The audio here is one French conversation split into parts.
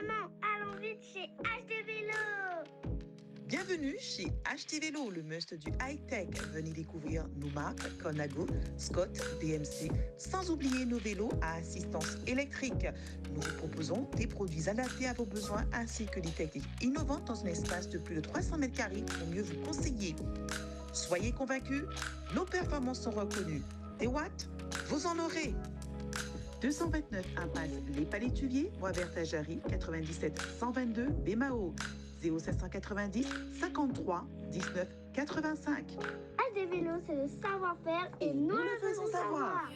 Maman, allons vite chez HD Vélo. Bienvenue chez HD Vélo, le must du high-tech. Venez découvrir nos marques Conago, Scott, DMC, sans oublier nos vélos à assistance électrique. Nous vous proposons des produits adaptés à vos besoins ainsi que des techniques innovantes dans un espace de plus de 300 mètres carrés pour mieux vous conseiller. Soyez convaincus, nos performances sont reconnues. Des watts, vous en aurez. 229 impasse Les Palétuviers, Bois-Vert-Jarry, 97 122 Bémao. 0790 53 19 85. HD Vélo, c'est le savoir-faire et nous le faisons savoir.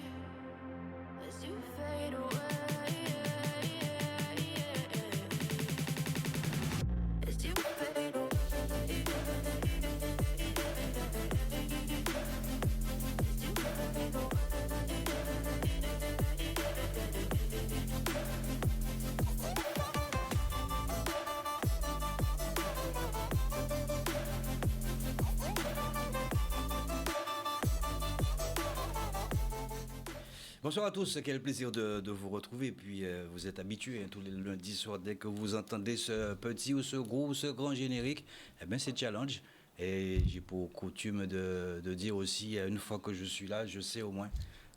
Bonsoir à tous, quel plaisir de vous retrouver. Puis vous êtes habitués tous les lundis soirs, dès que vous entendez ce petit ou ce gros ou ce grand générique, eh bien c'est challenge. Et j'ai pour coutume de dire aussi, une fois que je suis là, je sais au moins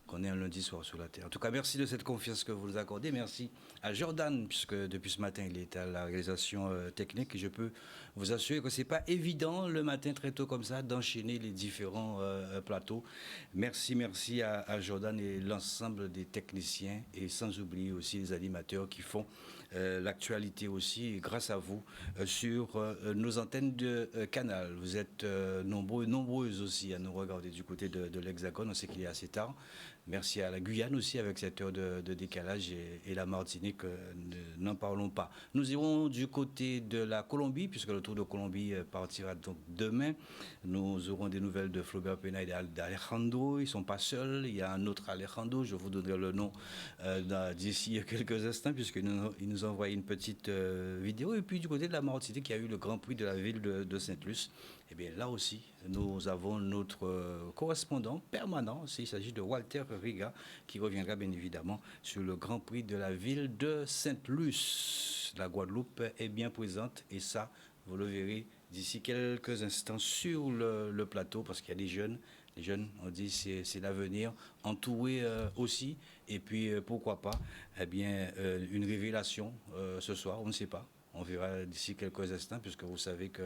qu'on est un lundi soir sur la Terre. En tout cas, merci de cette confiance que vous nous accordez. Merci à Jordan, puisque depuis ce matin, il est à la réalisation technique. Et je peux vous assurer que ce n'est pas évident le matin très tôt comme ça d'enchaîner les différents plateaux. Merci à Jordan et l'ensemble des techniciens et sans oublier aussi les animateurs qui font l'actualité aussi, grâce à vous, sur nos antennes de Canal. Vous êtes nombreuses aussi à nous regarder du côté de l'Hexagone. On sait qu'il est assez tard. Merci à la Guyane aussi avec cette heure de décalage et la Martinique, n'en parlons pas. Nous irons du côté de la Colombie, puisque le Tour de Colombie partira donc demain. Nous aurons des nouvelles de Flaubert Pena et d'Alejandro. Ils ne sont pas seuls, il y a un autre Alejandro, je vous donnerai le nom d'ici quelques instants, puisqu'il nous a envoyé une petite vidéo. Et puis du côté de la Martinique, il y a eu le Grand Prix de la ville de Sainte-Luce. Et bien là aussi, nous avons notre correspondant permanent, il s'agit de Walter Riga, qui reviendra bien évidemment sur le Grand Prix de la ville de Sainte-Luce. La Guadeloupe est bien présente et ça, vous le verrez d'ici quelques instants sur le plateau, parce qu'il y a des jeunes. Les jeunes, on dit, c'est l'avenir, entourés aussi. Et puis, pourquoi pas, eh bien, une révélation ce soir, on ne sait pas. On verra d'ici quelques instants, puisque vous savez que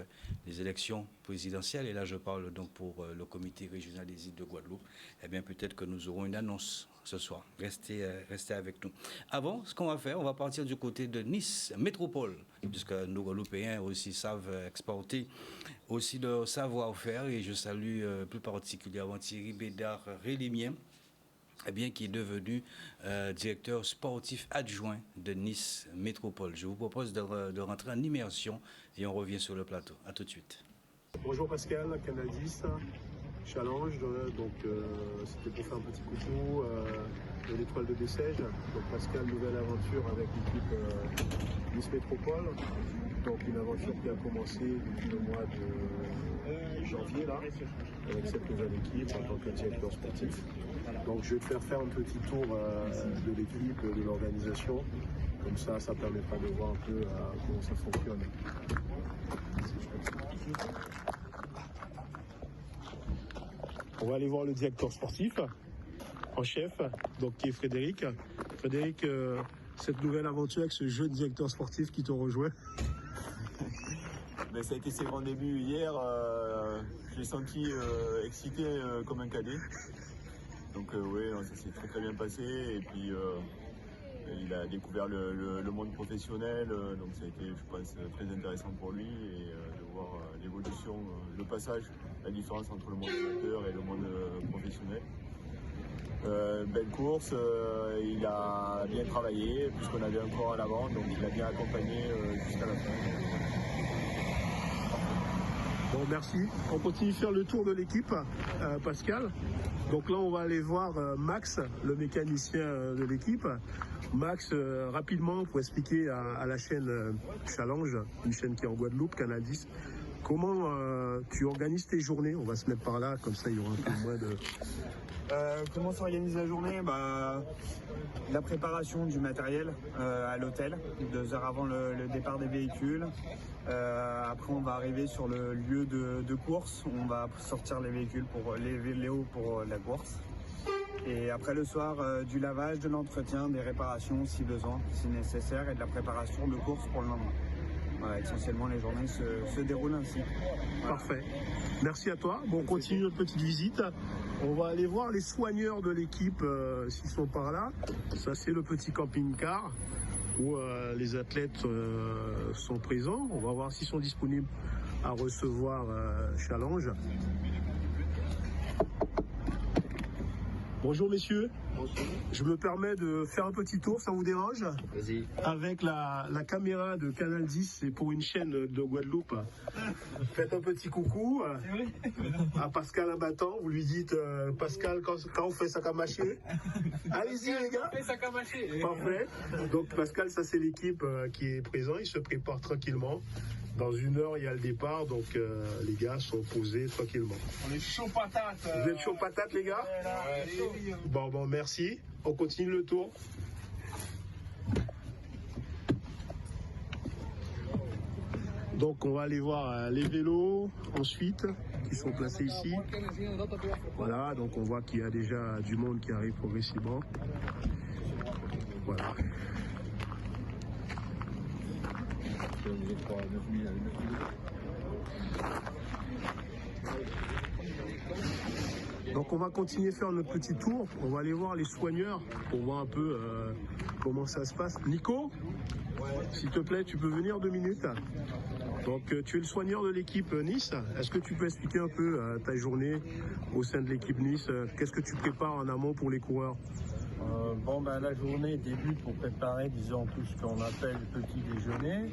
les élections présidentielles, et là je parle donc pour le comité régional des îles de Guadeloupe, eh bien peut-être que nous aurons une annonce ce soir. Restez avec nous. Avant, ce qu'on va faire, on va partir du côté de Nice Métropole, puisque nos Guadeloupéens aussi savent exporter aussi leur savoir-faire, et je salue plus particulièrement Thierry Bédard-Rélimien, eh bien, qui est devenu directeur sportif adjoint de Nice Métropole. Je vous propose de rentrer en immersion et on revient sur le plateau. À tout de suite. Bonjour Pascal, Canal 10, Challenge. Donc c'était pour faire un petit coucou de l'étoile de Bessèges. Donc Pascal, nouvelle aventure avec l'équipe Nice Métropole. Donc une aventure qui a commencé depuis le mois de janvier là, avec cette nouvelle équipe en tant que directeur sportif. Donc je vais te faire un petit tour de l'équipe, de l'organisation. Comme ça permettra de voir un peu comment ça fonctionne. On va aller voir le directeur sportif en chef, donc qui est Frédéric. Frédéric, cette nouvelle aventure avec ce jeune directeur sportif qui te rejoint. Ben, ça a été ses grands débuts hier. J'ai senti excité comme un cadet. Donc oui, ça s'est très bien passé. Et puis il a découvert le monde professionnel. Donc ça a été, je pense, très intéressant pour lui. Et de voir l'évolution, le passage, la différence entre le monde amateur et le monde professionnel. Belle course, il a bien travaillé puisqu'on avait un corps à l'avant. Donc il a bien accompagné jusqu'à la fin. Bon, merci. On continue de faire le tour de l'équipe, Pascal. Donc là, on va aller voir Max, le mécanicien de l'équipe. Max, rapidement, pour expliquer à la chaîne Challenge, une chaîne qui est en Guadeloupe, Canal 10, comment tu organises tes journées? On va se mettre par là, comme ça il y aura un peu moins de... Comment s'organise la journée? La préparation du matériel à l'hôtel, 2 heures avant le départ des véhicules. Après, on va arriver sur le lieu de course. On va sortir les véhicules pour les vélos pour la course. Et après le soir, du lavage, de l'entretien, des réparations si besoin, si nécessaire, et de la préparation de course pour le lendemain. Voilà, essentiellement, les journées se déroulent ainsi. Voilà. Parfait. Merci à toi. Bon, on continue notre petite visite. On va aller voir les soigneurs de l'équipe s'ils sont par là. Ça, c'est le petit camping-car où les athlètes sont présents. On va voir s'ils sont disponibles à recevoir Challenge. Bonjour messieurs. Bonjour. Je me permets de faire un petit tour, ça vous dérange? Vas-y. Avec la caméra de Canal 10, c'est pour une chaîne de Guadeloupe. Faites un petit coucou à Pascal Abattant. Vous lui dites, Pascal, quand on fait ça camaché. Allez-y les gars. Parfait. Donc Pascal, ça c'est l'équipe qui est présente. Il se prépare tranquillement. Dans 1 heure, il y a le départ, donc les gars sont posés tranquillement. On est chaud patate. Vous êtes chaud patate les gars? Bon, merci. On continue le tour. Donc on va aller voir les vélos ensuite qui sont placés ici. Voilà, donc on voit qu'il y a déjà du monde qui arrive progressivement. Voilà. Donc on va continuer à faire notre petit tour. On va aller voir les soigneurs pour voir un peu comment ça se passe. Nico, s'il te plaît, tu peux venir 2 minutes. Donc tu es le soigneur de l'équipe Nice. Est-ce que tu peux expliquer un peu ta journée au sein de l'équipe Nice? Qu'est-ce que tu prépares en amont pour les coureurs? La journée débute pour préparer, disons, tout ce qu'on appelle le petit déjeuner.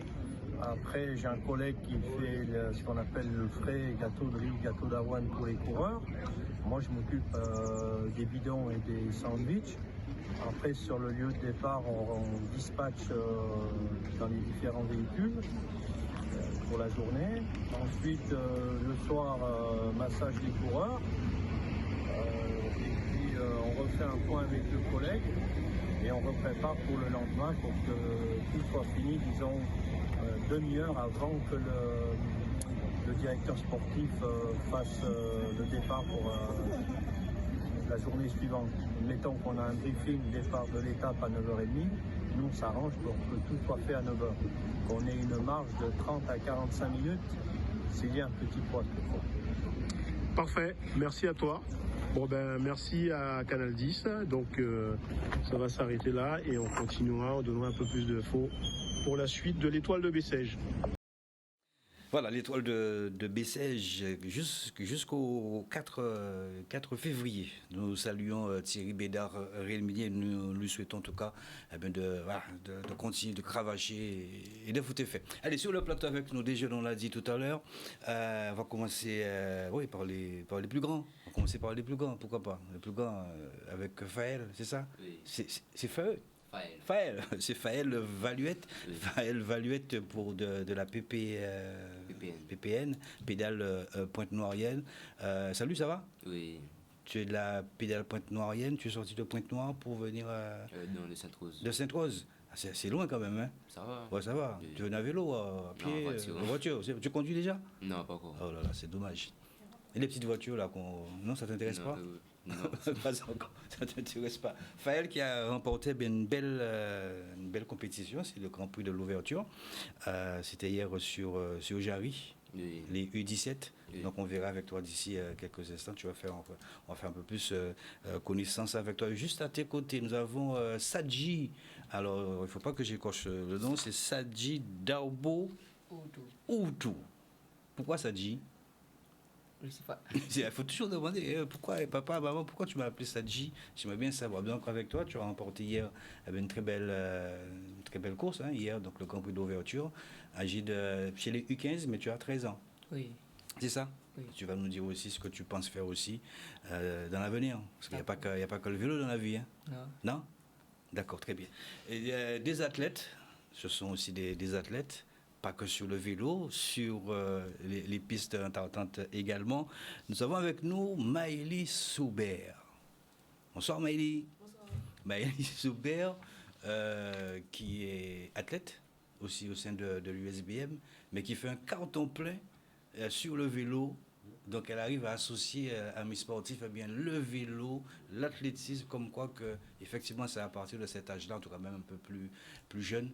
Après, j'ai un collègue qui fait ce qu'on appelle le frais, gâteau de riz, gâteau d'avoine pour les coureurs. Moi, je m'occupe des bidons et des sandwichs. Après, sur le lieu de départ, on dispatche dans les différents véhicules pour la journée. Ensuite, le soir, massage des coureurs. On refait un point avec le collègue et on reprépare pour le lendemain pour que tout soit fini, disons, 1/2 heure avant que le directeur sportif fasse le départ pour la journée suivante. Mettons qu'on a un briefing départ de l'étape à 9h30, nous on s'arrange pour que tout soit fait à 9h. Qu'on ait une marge de 30 à 45 minutes, c'est bien un petit poids qu'il faut. Parfait, merci à toi. Merci à Canal 10. Donc ça va s'arrêter là et on continuera, on donnera un peu plus d'infos pour la suite de l'étoile de Bessèges. Voilà, l'étoile de Bessèges jusqu'au 4 février. Nous saluons Thierry Bédard Réelminier. Nous lui souhaitons en tout cas de continuer de cravacher et de foutre fait. Allez, sur le plateau avec nous, déjà, on l'a dit tout à l'heure, on va commencer par les plus grands. On va commencer par les plus grands, pourquoi pas. Les plus grands avec Faël, c'est ça? Oui. C'est Faël? Faël, c'est Faël Valuette. Oui. Faël Valuette pour de la PPN, pédale Pointe-Noirienne. Salut, ça va? Oui. Tu es de la pédale Pointe-Noirienne, tu es sorti de Pointe-Noire pour venir non, de Sainte-Rose. De Sainte-Rose. C'est loin quand même, hein? Ça va. Ouais, ça va. Oui. Tu veux à vélo, à pied, non, en voiture. Tu conduis déjà? Non, pas encore. Oh là là, c'est dommage. Et les petites voitures là, non, ça t'intéresse pas? Non, pas encore. Ça ne t'intéresse pas. Faël qui a remporté une belle compétition, c'est le Grand Prix de l'ouverture. C'était hier sur Jarry, oui. Les U17. Oui. Donc on verra avec toi d'ici quelques instants. On va faire un peu plus connaissance avec toi. Juste à tes côtés, nous avons Sadji. Alors il ne faut pas que j'écorche le nom, c'est Sadji Darbo Outou. Pourquoi Sadji? Je sais pas. Il faut toujours demander pourquoi, papa, maman, pourquoi tu m'as appelé Sadji? J'aimerais bien savoir. Donc avec toi, tu as remporté hier une très belle course, hein, hier, donc le Grand Prix d'ouverture, âgé chez les U15, mais tu as 13 ans. Oui. C'est ça? Oui. Tu vas nous dire aussi ce que tu penses faire aussi dans l'avenir. Parce qu'il n'y a pas que le vélo dans la vie. Hein. Non. Non? D'accord, très bien. Et, des athlètes, ce sont aussi des athlètes. pas que sur le vélo, sur les pistes intertenantes également. Nous avons avec nous Maëlie Soubert. Bonsoir Maëlie. Bonsoir. Maëlie Soubert, qui est athlète aussi au sein de l'USBM, mais qui fait un carton plein sur le vélo. Donc elle arrive à associer à mes sportifs bien, le vélo, l'athlétisme, comme quoi que effectivement c'est à partir de cet âge-là, en tout cas même un peu plus jeune,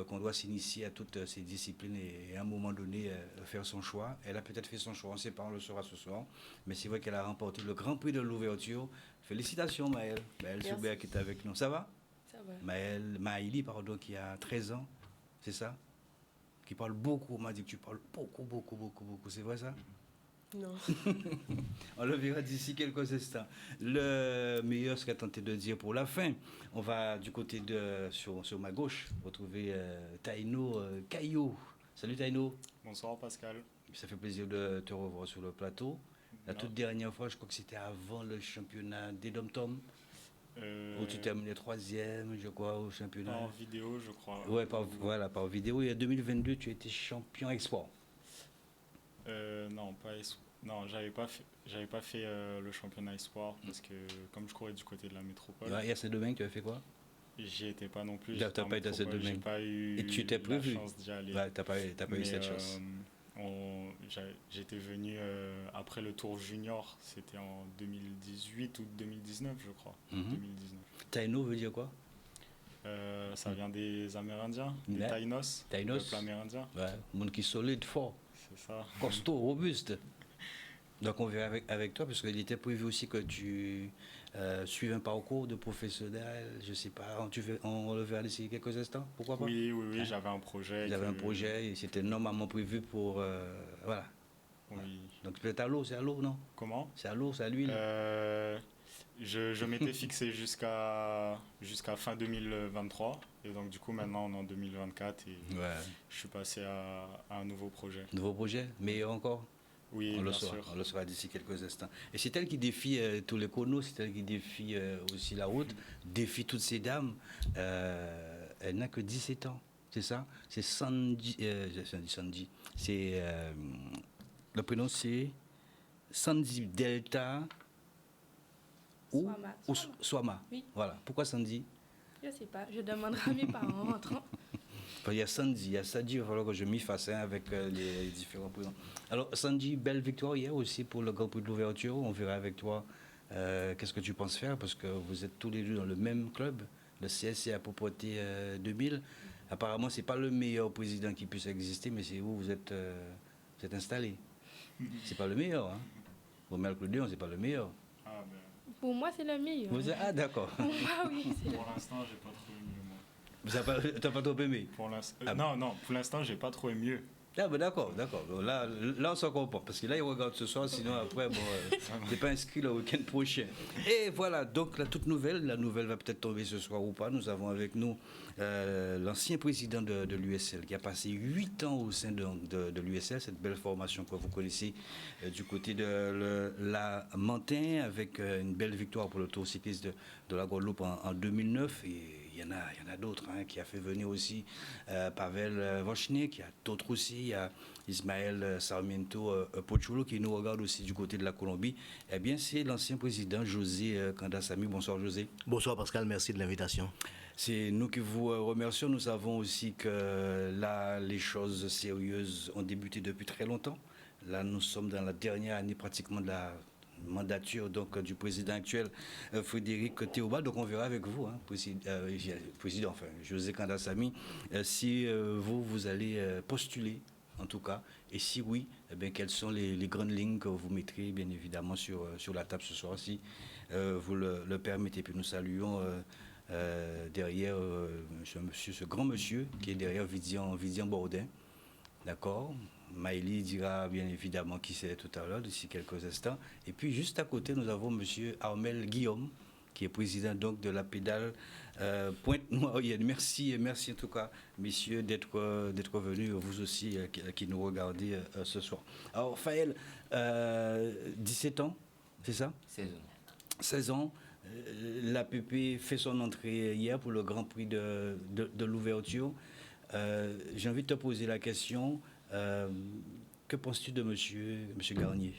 qu'on doit s'initier à toutes ces disciplines et à un moment donné faire son choix. Elle a peut-être fait son choix, on ne sait pas, on le saura ce soir, mais c'est vrai qu'elle a remporté le Grand Prix de l'ouverture. Félicitations Maëlle. Maëlle Soubert qui est avec nous. Ça va? Ça va. Maëlie, pardon, qui a 13 ans, c'est ça? Qui parle beaucoup, on m'a dit que tu parles beaucoup, c'est vrai ça? Non. On le verra d'ici quelques instants. Le meilleur serait tenté de dire pour la fin. On va du côté de, sur ma gauche, retrouver Taino Caillou. Salut Taino. Bonsoir Pascal. Ça fait plaisir de te revoir sur le plateau. La toute dernière fois, je crois que c'était avant le championnat des Dom-Tom, où tu terminais 3e, je crois, au championnat. En vidéo, je crois. Ouais, par vidéo. Et en 2022, tu étais champion export. Non, non, j'avais pas fait le championnat espoir parce que comme je courais du côté de la métropole. Ouais, et à Saint-Domingue, tu as fait quoi? J'y étais pas non plus. T'as pas été à Saint-Domingue. J'ai pas eu et tu t'es prévu? la chance d'y aller. Ouais, t'as pas eu cette chance. J'étais venu après le tour junior, c'était en 2018 ou 2019, je crois. 2019. Taino veut dire quoi? Ça vient des Amérindiens, des Taïnos, peuple amérindien. Ouais, monde qui est solide, fort. C'est ça. Costaud, robuste. Donc on verra avec toi, parce qu'il était prévu aussi que tu suives un parcours de professionnel, je sais pas, on le verra d'ici quelques instants, pourquoi pas? Oui, hein? J'avais un projet. J'avais un projet, et c'était normalement prévu pour... voilà. Oui. Donc peut-être à l'eau, c'est à l'eau, non? Comment? C'est à l'eau, c'est à l'huile? Je m'étais fixé jusqu'à fin 2023, et donc du coup maintenant on est en 2024 et je suis passé à un nouveau projet. Nouveau projet? Meilleur encore? Oui, bien sûr. On le saura d'ici quelques instants. Et c'est elle qui défie tous les chronos, c'est elle qui défie aussi la route, défie toutes ces dames. Elle n'a que 17 ans, c'est ça? C'est Sandy. Sandy. C'est, le prénom c'est Sandy Delta ou Swama. Oui. Voilà. Pourquoi Sandy? Je ne sais pas, je demanderai à mes parents en rentrant. Il y a Sandy, il va falloir que je m'y fasse avec les différents prénoms. Alors Sandy, belle victoire hier aussi pour le Grand Prix de l'ouverture. On verra avec toi qu'est-ce que tu penses faire, parce que vous êtes tous les deux dans le même club, le CSC à Propreté 2000. Apparemment, ce n'est pas le meilleur président qui puisse exister, mais c'est où vous êtes installé. C'est pas le meilleur. Hein. Bon, Mercredi, c'est pas le meilleur. Ah, ben... Pour moi, c'est le meilleur. Ah, d'accord. Pour moi, oui. Pour l'instant, j'ai pas trop aimé, moi. T'as pas trop aimé? Non, pour l'instant, j'ai pas trop aimé mieux. Ah ben d'accord. Là, on s'en comprend, parce que là, il regarde ce soir, sinon après, bon, t'es pas inscrit le week-end prochain. Et voilà, donc la toute nouvelle, va peut-être tomber ce soir ou pas. Nous avons avec nous l'ancien président de l'USL, qui a passé 8 ans au sein de l'USL, cette belle formation que vous connaissez du côté de la Mantin, avec une belle victoire pour le Tour cycliste de la Guadeloupe en 2009. Et il y en a d'autres, hein, qui a fait venir aussi Pavel Vochnik, il y a d'autres aussi, il y a Ismaël Sarmiento Pochulo qui nous regarde aussi du côté de la Colombie. Eh bien, c'est l'ancien président José Kandasamy. Bonsoir José. Bonsoir Pascal, merci de l'invitation. C'est nous qui vous remercions. Nous savons aussi que là, les choses sérieuses ont débuté depuis très longtemps. Là, nous sommes dans la dernière année pratiquement de la mandature donc du président actuel Frédéric Théobald. Donc on verra avec vous, hein, président, enfin José Kandasamy, si vous allez postuler en tout cas, et si oui, eh bien, quelles sont les grandes lignes que vous mettrez bien évidemment sur la table ce soir, si vous le permettez. Puis nous saluons derrière ce grand monsieur qui est derrière Vidian Bourdin, d'accord. Maëlie dira bien évidemment qui c'est tout à l'heure, d'ici quelques instants. Et puis juste à côté, nous avons M. Armel Guillaume, qui est président donc de la pédale Pointe-Noire-Yenne. Merci en tout cas, messieurs, d'être venus, vous aussi qui nous regardez ce soir. Alors, Faël, 17 ans, c'est ça? 16 ans. 16 ans. L'APP fait son entrée hier pour le Grand Prix de l'ouverture. J'ai envie de te poser la question. Que penses-tu de monsieur Garnier,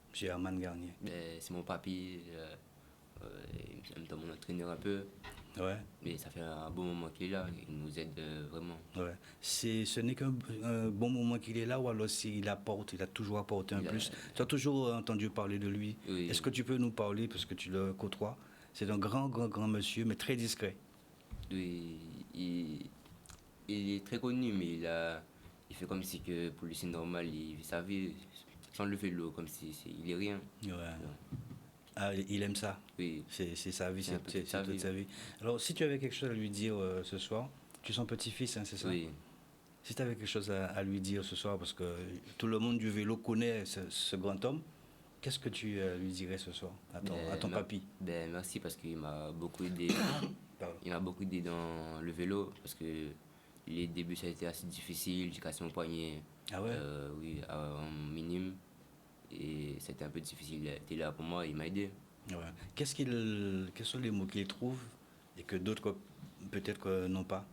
monsieur Herman Garnier? C'est mon papy, il me donne mon entraîneur un peu. Ouais. Mais ça fait un bon moment qu'il est là, il nous aide vraiment. Ouais. Ce n'est qu'un bon moment qu'il est là, ou alors il apporte, il a toujours apporté un plus. Tu as toujours entendu parler de lui. Oui. Est-ce que tu peux nous parler, parce que tu le côtoies? C'est un grand monsieur, mais très discret. Oui, il est très connu, mais il fait comme si que pour lui c'est normal, il vit sa vie sans le vélo, comme si il est rien. Ouais. Ah, il aime ça. Oui. C'est sa vie, c'est toute sa vie. vie. Alors, si tu avais quelque chose à lui dire ce soir, tu es son petit-fils, hein, c'est ça? Oui. Si tu avais quelque chose à lui dire ce soir, parce que tout le monde du vélo connaît ce grand homme, qu'est-ce que tu lui dirais ce soir à ton papy? Merci, parce qu'il m'a beaucoup aidé. Il m'a beaucoup aidé dans le vélo, parce que les débuts ça a été assez difficile, j'ai cassé mon poignet. Ah ouais? Oui, en minime. Et c'était un peu difficile. Il était là pour moi, il m'a aidé. Ouais. Quels sont les mots qu'il trouve et que d'autres peut-être n'ont pas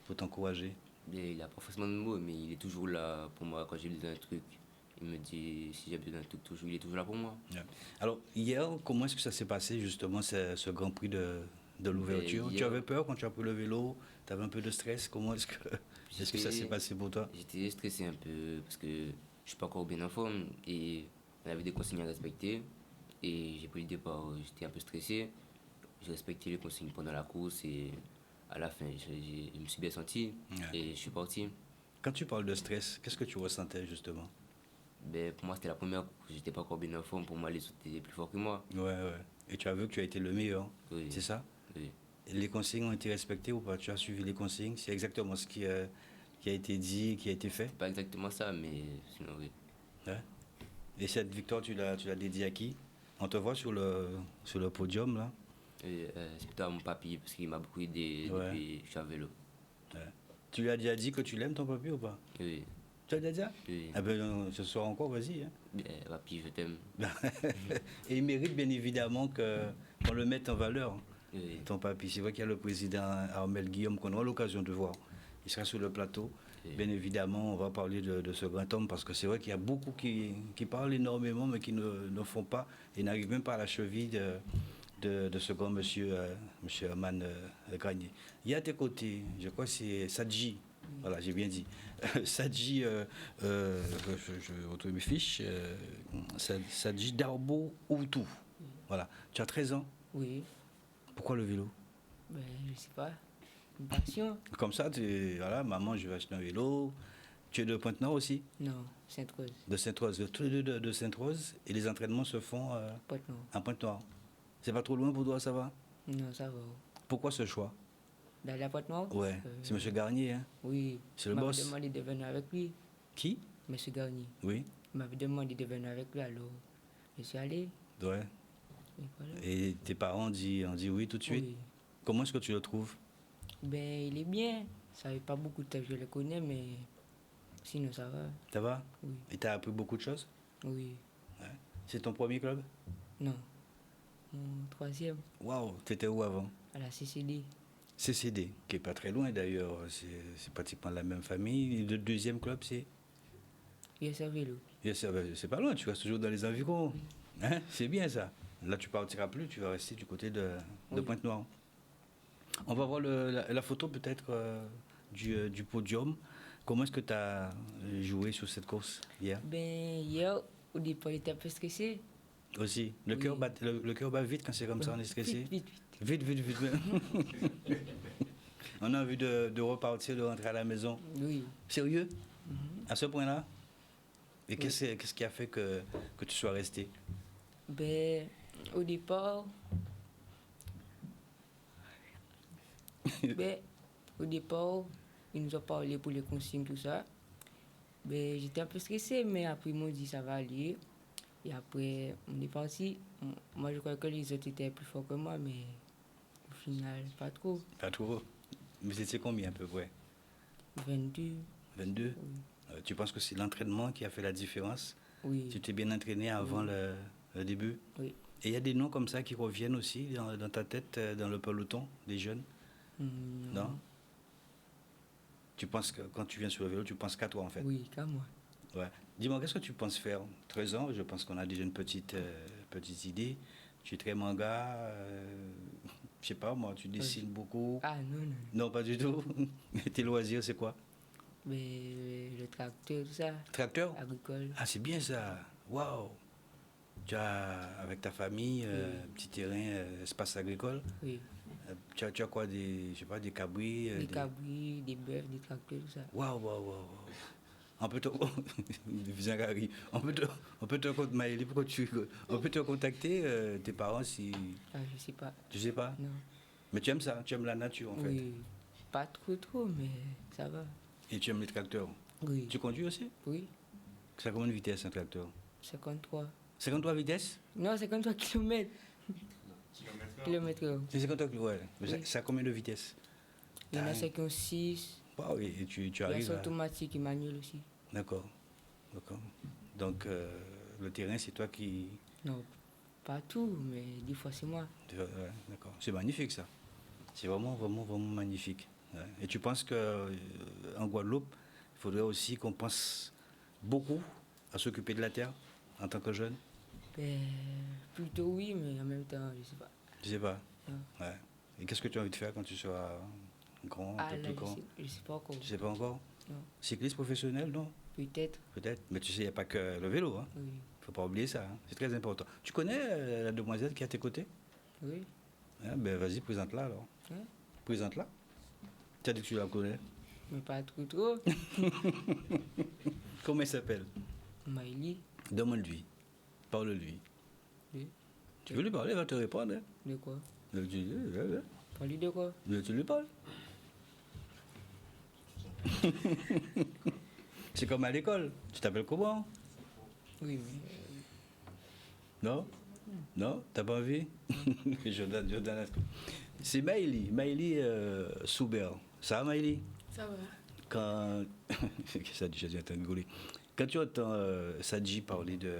pour t'encourager? Il n'a pas forcément de mots, mais il est toujours là pour moi quand j'ai besoin d'un truc. Il me dit si j'ai besoin d'un truc, il est toujours là pour moi. Ouais. Alors, hier, comment est-ce que ça s'est passé justement, ce Grand Prix de l'ouverture? Tu avais peur quand tu as pris le vélo? Tu avais un peu de stress? Comment est-ce que ça s'est passé pour toi? J'étais stressé un peu parce que je suis pas encore bien en forme et on avait des consignes à respecter. Et j'ai pris le départ, j'étais un peu stressé. J'ai respecté les consignes pendant la course et à la fin, je me suis bien senti et je suis parti. Quand tu parles de stress, qu'est-ce que tu ressentais justement? Pour moi, c'était la première course, j'étais pas encore bien en forme. Pour moi, les autres étaient plus forts que moi. Ouais. Et tu as vu que tu as été le meilleur, oui. C'est ça? Oui. Les consignes ont été respectées ou pas? Tu as suivi les consignes? C'est exactement ce qui a été dit, qui a été fait? Pas exactement ça, mais sinon oui. Ouais. Et cette victoire, tu l'as dédiée à qui? On te voit sur le podium là? C'est plutôt à mon papy parce qu'il m'a beaucoup aidé depuis que je suis à vélo. Ouais. Tu lui as déjà dit que tu l'aimes ton papy ou pas? Oui. Tu l'as déjà dit? Oui. Ah ben, ce soir encore, vas-y. Hein. Papy, je t'aime. Et il mérite bien évidemment qu'on le mette en valeur. Oui. Ton papy, c'est vrai qu'il y a le président Armel Guillaume qu'on aura l'occasion de voir. Il sera sur le plateau. Oui. Bien évidemment, on va parler de ce grand homme parce que c'est vrai qu'il y a beaucoup qui parlent énormément mais qui ne font pas et n'arrivent même pas à la cheville de ce grand monsieur, monsieur Herman Garnier. Il y a à tes côtés, je crois que c'est Sadji. Voilà, j'ai bien dit. Sadji, je retrouve mes fiches. Sadji Darbo Outou. Voilà. Tu as 13 ans? Oui. Pourquoi le vélo? Je ne sais pas. Une passion. Comme ça, voilà, maman, je vais acheter un vélo. Tu es de Pointe-Noire aussi? Non, Sainte-Rose. De Sainte-Rose. Tous les deux de Sainte-Rose. Et les entraînements se font en Pointe-Noire. C'est pas trop loin pour toi, ça va? Non, ça va. Pourquoi ce choix? Dans la Pointe-Noire? Ouais. C'est M. Garnier, hein? Oui. C'est le boss. Il m'avait demandé de venir avec lui. Qui? M. Garnier. Oui. Il m'avait demandé de venir avec lui, alors je suis allé. Ouais. Et tes parents ont dit oui tout de suite? Oui. Comment est-ce que tu le trouves? Il est bien. Ça fait pas beaucoup de temps que je le connais, mais sinon ça va. Ça va? Oui. Et tu as appris beaucoup de choses? Oui. Ouais. C'est ton premier club? Non. Mon troisième. Waouh, tu étais où avant? À la CCD. CCD, qui n'est pas très loin d'ailleurs, c'est pratiquement la même famille. Et le deuxième club, c'est? USR Vélo. C'est pas loin, tu restes toujours dans les environs. Hein? C'est bien ça. Là, tu partiras plus, tu vas rester du côté de Pointe-Noire. On va voir la photo peut-être du podium. Comment est-ce que tu as joué sur cette course hier? Hier, au départ, j'étais un peu stressé. Aussi. Le cœur bat vite quand c'est comme ça, on est stressé? Vite. On a envie de repartir, de rentrer à la maison. Oui. Sérieux? À ce point-là? Et qu'est-ce qui a fait que tu sois resté? Au départ, ils nous ont parlé pour les consignes, tout ça. J'étais un peu stressé, mais après, ils m'ont dit ça va aller. Et après, on est parti. Moi, je crois que les autres étaient plus forts que moi, mais au final, pas trop. Pas trop? Mais c'était combien à peu près? 22. 22? Oui. Tu penses que c'est l'entraînement qui a fait la différence? Oui. Tu t'es bien entraîné avant le début? Oui. Et il y a des noms comme ça qui reviennent aussi dans ta tête, dans le peloton des jeunes? Non. Tu penses que quand tu viens sur le vélo, tu penses qu'à toi en fait. Oui, qu'à moi. Ouais. Dis-moi, qu'est-ce que tu penses faire? 13 ans, je pense qu'on a déjà une petite idée. Tu es très manga, je sais pas moi, tu dessines beaucoup. Ah non, non. Non, pas du tout. Tes loisirs, c'est quoi? Mais le tracteur, tout ça. Tracteur? Agricole. Ah, c'est bien ça. Waouh! Tu as, avec ta famille, un petit terrain, espace agricole. Oui. Tu as quoi, je sais pas, des cabris? Des cabris, des bœufs, des tracteurs, tout ça. Waouh, waouh, waouh. On peut te, on peut te contacter, Maëlie, pourquoi on peut te contacter, tes parents, si... Ah, je sais pas. Tu sais pas? Non. Mais tu aimes ça, tu aimes la nature en fait. Oui, pas trop, mais ça va. Et tu aimes les tracteurs? Oui. Tu conduis aussi? Oui. Ça a combien de vitesse un tracteur? 53. 53 vitesses? Non, 53 km. Kilomètres. C'est 53 km, ouais. Mais Oui. ça a combien de vitesse? Il y en a 56. Wow, et tu Il y a arrives à... automatique et manuel aussi. D'accord, d'accord. Donc le terrain, c'est toi qui... Non, pas tout, mais des fois c'est moi. Ouais, d'accord. C'est magnifique ça. C'est vraiment, vraiment, vraiment magnifique. Ouais. Et tu penses qu'en Guadeloupe, il faudrait aussi qu'on pense beaucoup à s'occuper de la terre en tant que jeune? Ben, plutôt oui, mais en même temps, je sais pas. Je sais pas. Non. Ouais. Et qu'est-ce que tu as envie de faire quand tu seras grand, Ah un peu là, plus grand? je sais pas encore. Tu sais pas encore? Non. Cycliste professionnel, non? Peut-être. Peut-être. Mais tu sais, il n'y a pas que le vélo. Hein. Oui. Faut pas oublier ça. Hein. C'est très important. Tu connais la demoiselle qui est à tes côtés? Oui. Hein, ben vas-y, présente-la alors. Hein? Présente-la. Tu as dit que tu la connais. Mais pas trop. Comment elle s'appelle? Maïli. Demande-lui. Parle-lui. Oui. Tu veux lui parler, elle va te répondre. Hein. De quoi? Parler de quoi? Tu lui parles. C'est comme à l'école. Tu t'appelles comment? Oui, mais... Non? Non? T'as pas envie? Jordan. C'est Maïli. Maïli Soubert. Ça va, Maïli? Ça va. Quand... ça dit, j'ai entendu rigoler. Quand tu entends Sadji parler de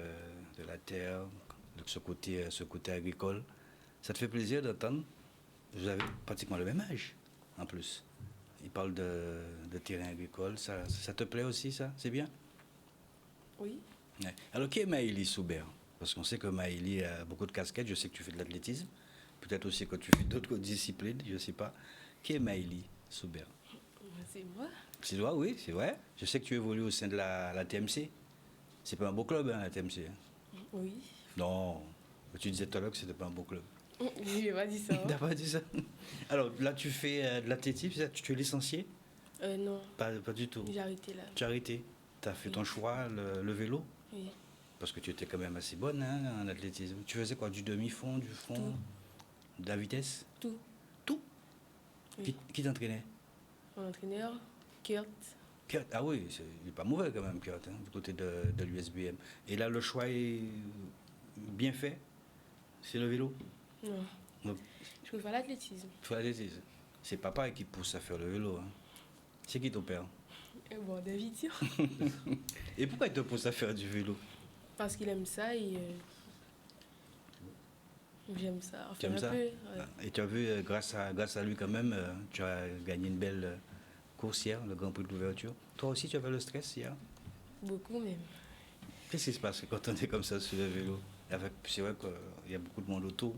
la terre, de ce côté agricole, ça te fait plaisir d'entendre? Vous avez pratiquement le même âge, en plus. Il parle de terrain agricole. Ça te plaît aussi, ça? C'est bien? Oui. Ouais. Alors, qui est Maïli Soubert? Parce qu'on sait que Maïli a beaucoup de casquettes. Je sais que tu fais de l'athlétisme. Peut-être aussi que tu fais d'autres disciplines, je ne sais pas. Qui est Maïli Soubert? C'est moi. C'est toi, oui, c'est vrai. Je sais que tu évolues au sein de la TMC. C'est pas un beau club, hein, la TMC. Hein. Oui. Non. Tu disais tout à l'heure que c'était pas un beau club. Je n'ai pas dit ça. T'as pas dit ça? Alors là, tu fais de l'athlétisme, tu es licencié? Non. Pas du tout. J'ai arrêté là. Tu as arrêté? Tu as fait ton choix, le vélo? Oui. Parce que tu étais quand même assez bonne hein, en athlétisme. Tu faisais quoi? Du demi-fond, du fond? Tout. De la vitesse? Tout. Tout? Oui. Qui t'entraînait? Mon entraîneur, Kurt. Kurt, ah oui, il n'est pas mauvais quand même, Kurt, hein, du côté de l'USBM. Et là, le choix est bien fait? C'est le vélo? Non. Non. Je préfère l'athlétisme. Tu fais l'athlétisme. C'est papa qui pousse à faire le vélo. Hein. C'est qui ton père? Bon, David. Et pourquoi il te pousse à faire du vélo? Parce qu'il aime ça et j'aime ça. Tu aimes ça? Ouais. Et tu as vu, grâce à lui quand même, tu as gagné une belle course hier, le Grand Prix de l'ouverture. Toi aussi, tu avais le stress hier? Beaucoup même. Qu'est-ce qui se passe quand on est comme ça sur le vélo? C'est vrai qu'il y a beaucoup de monde autour.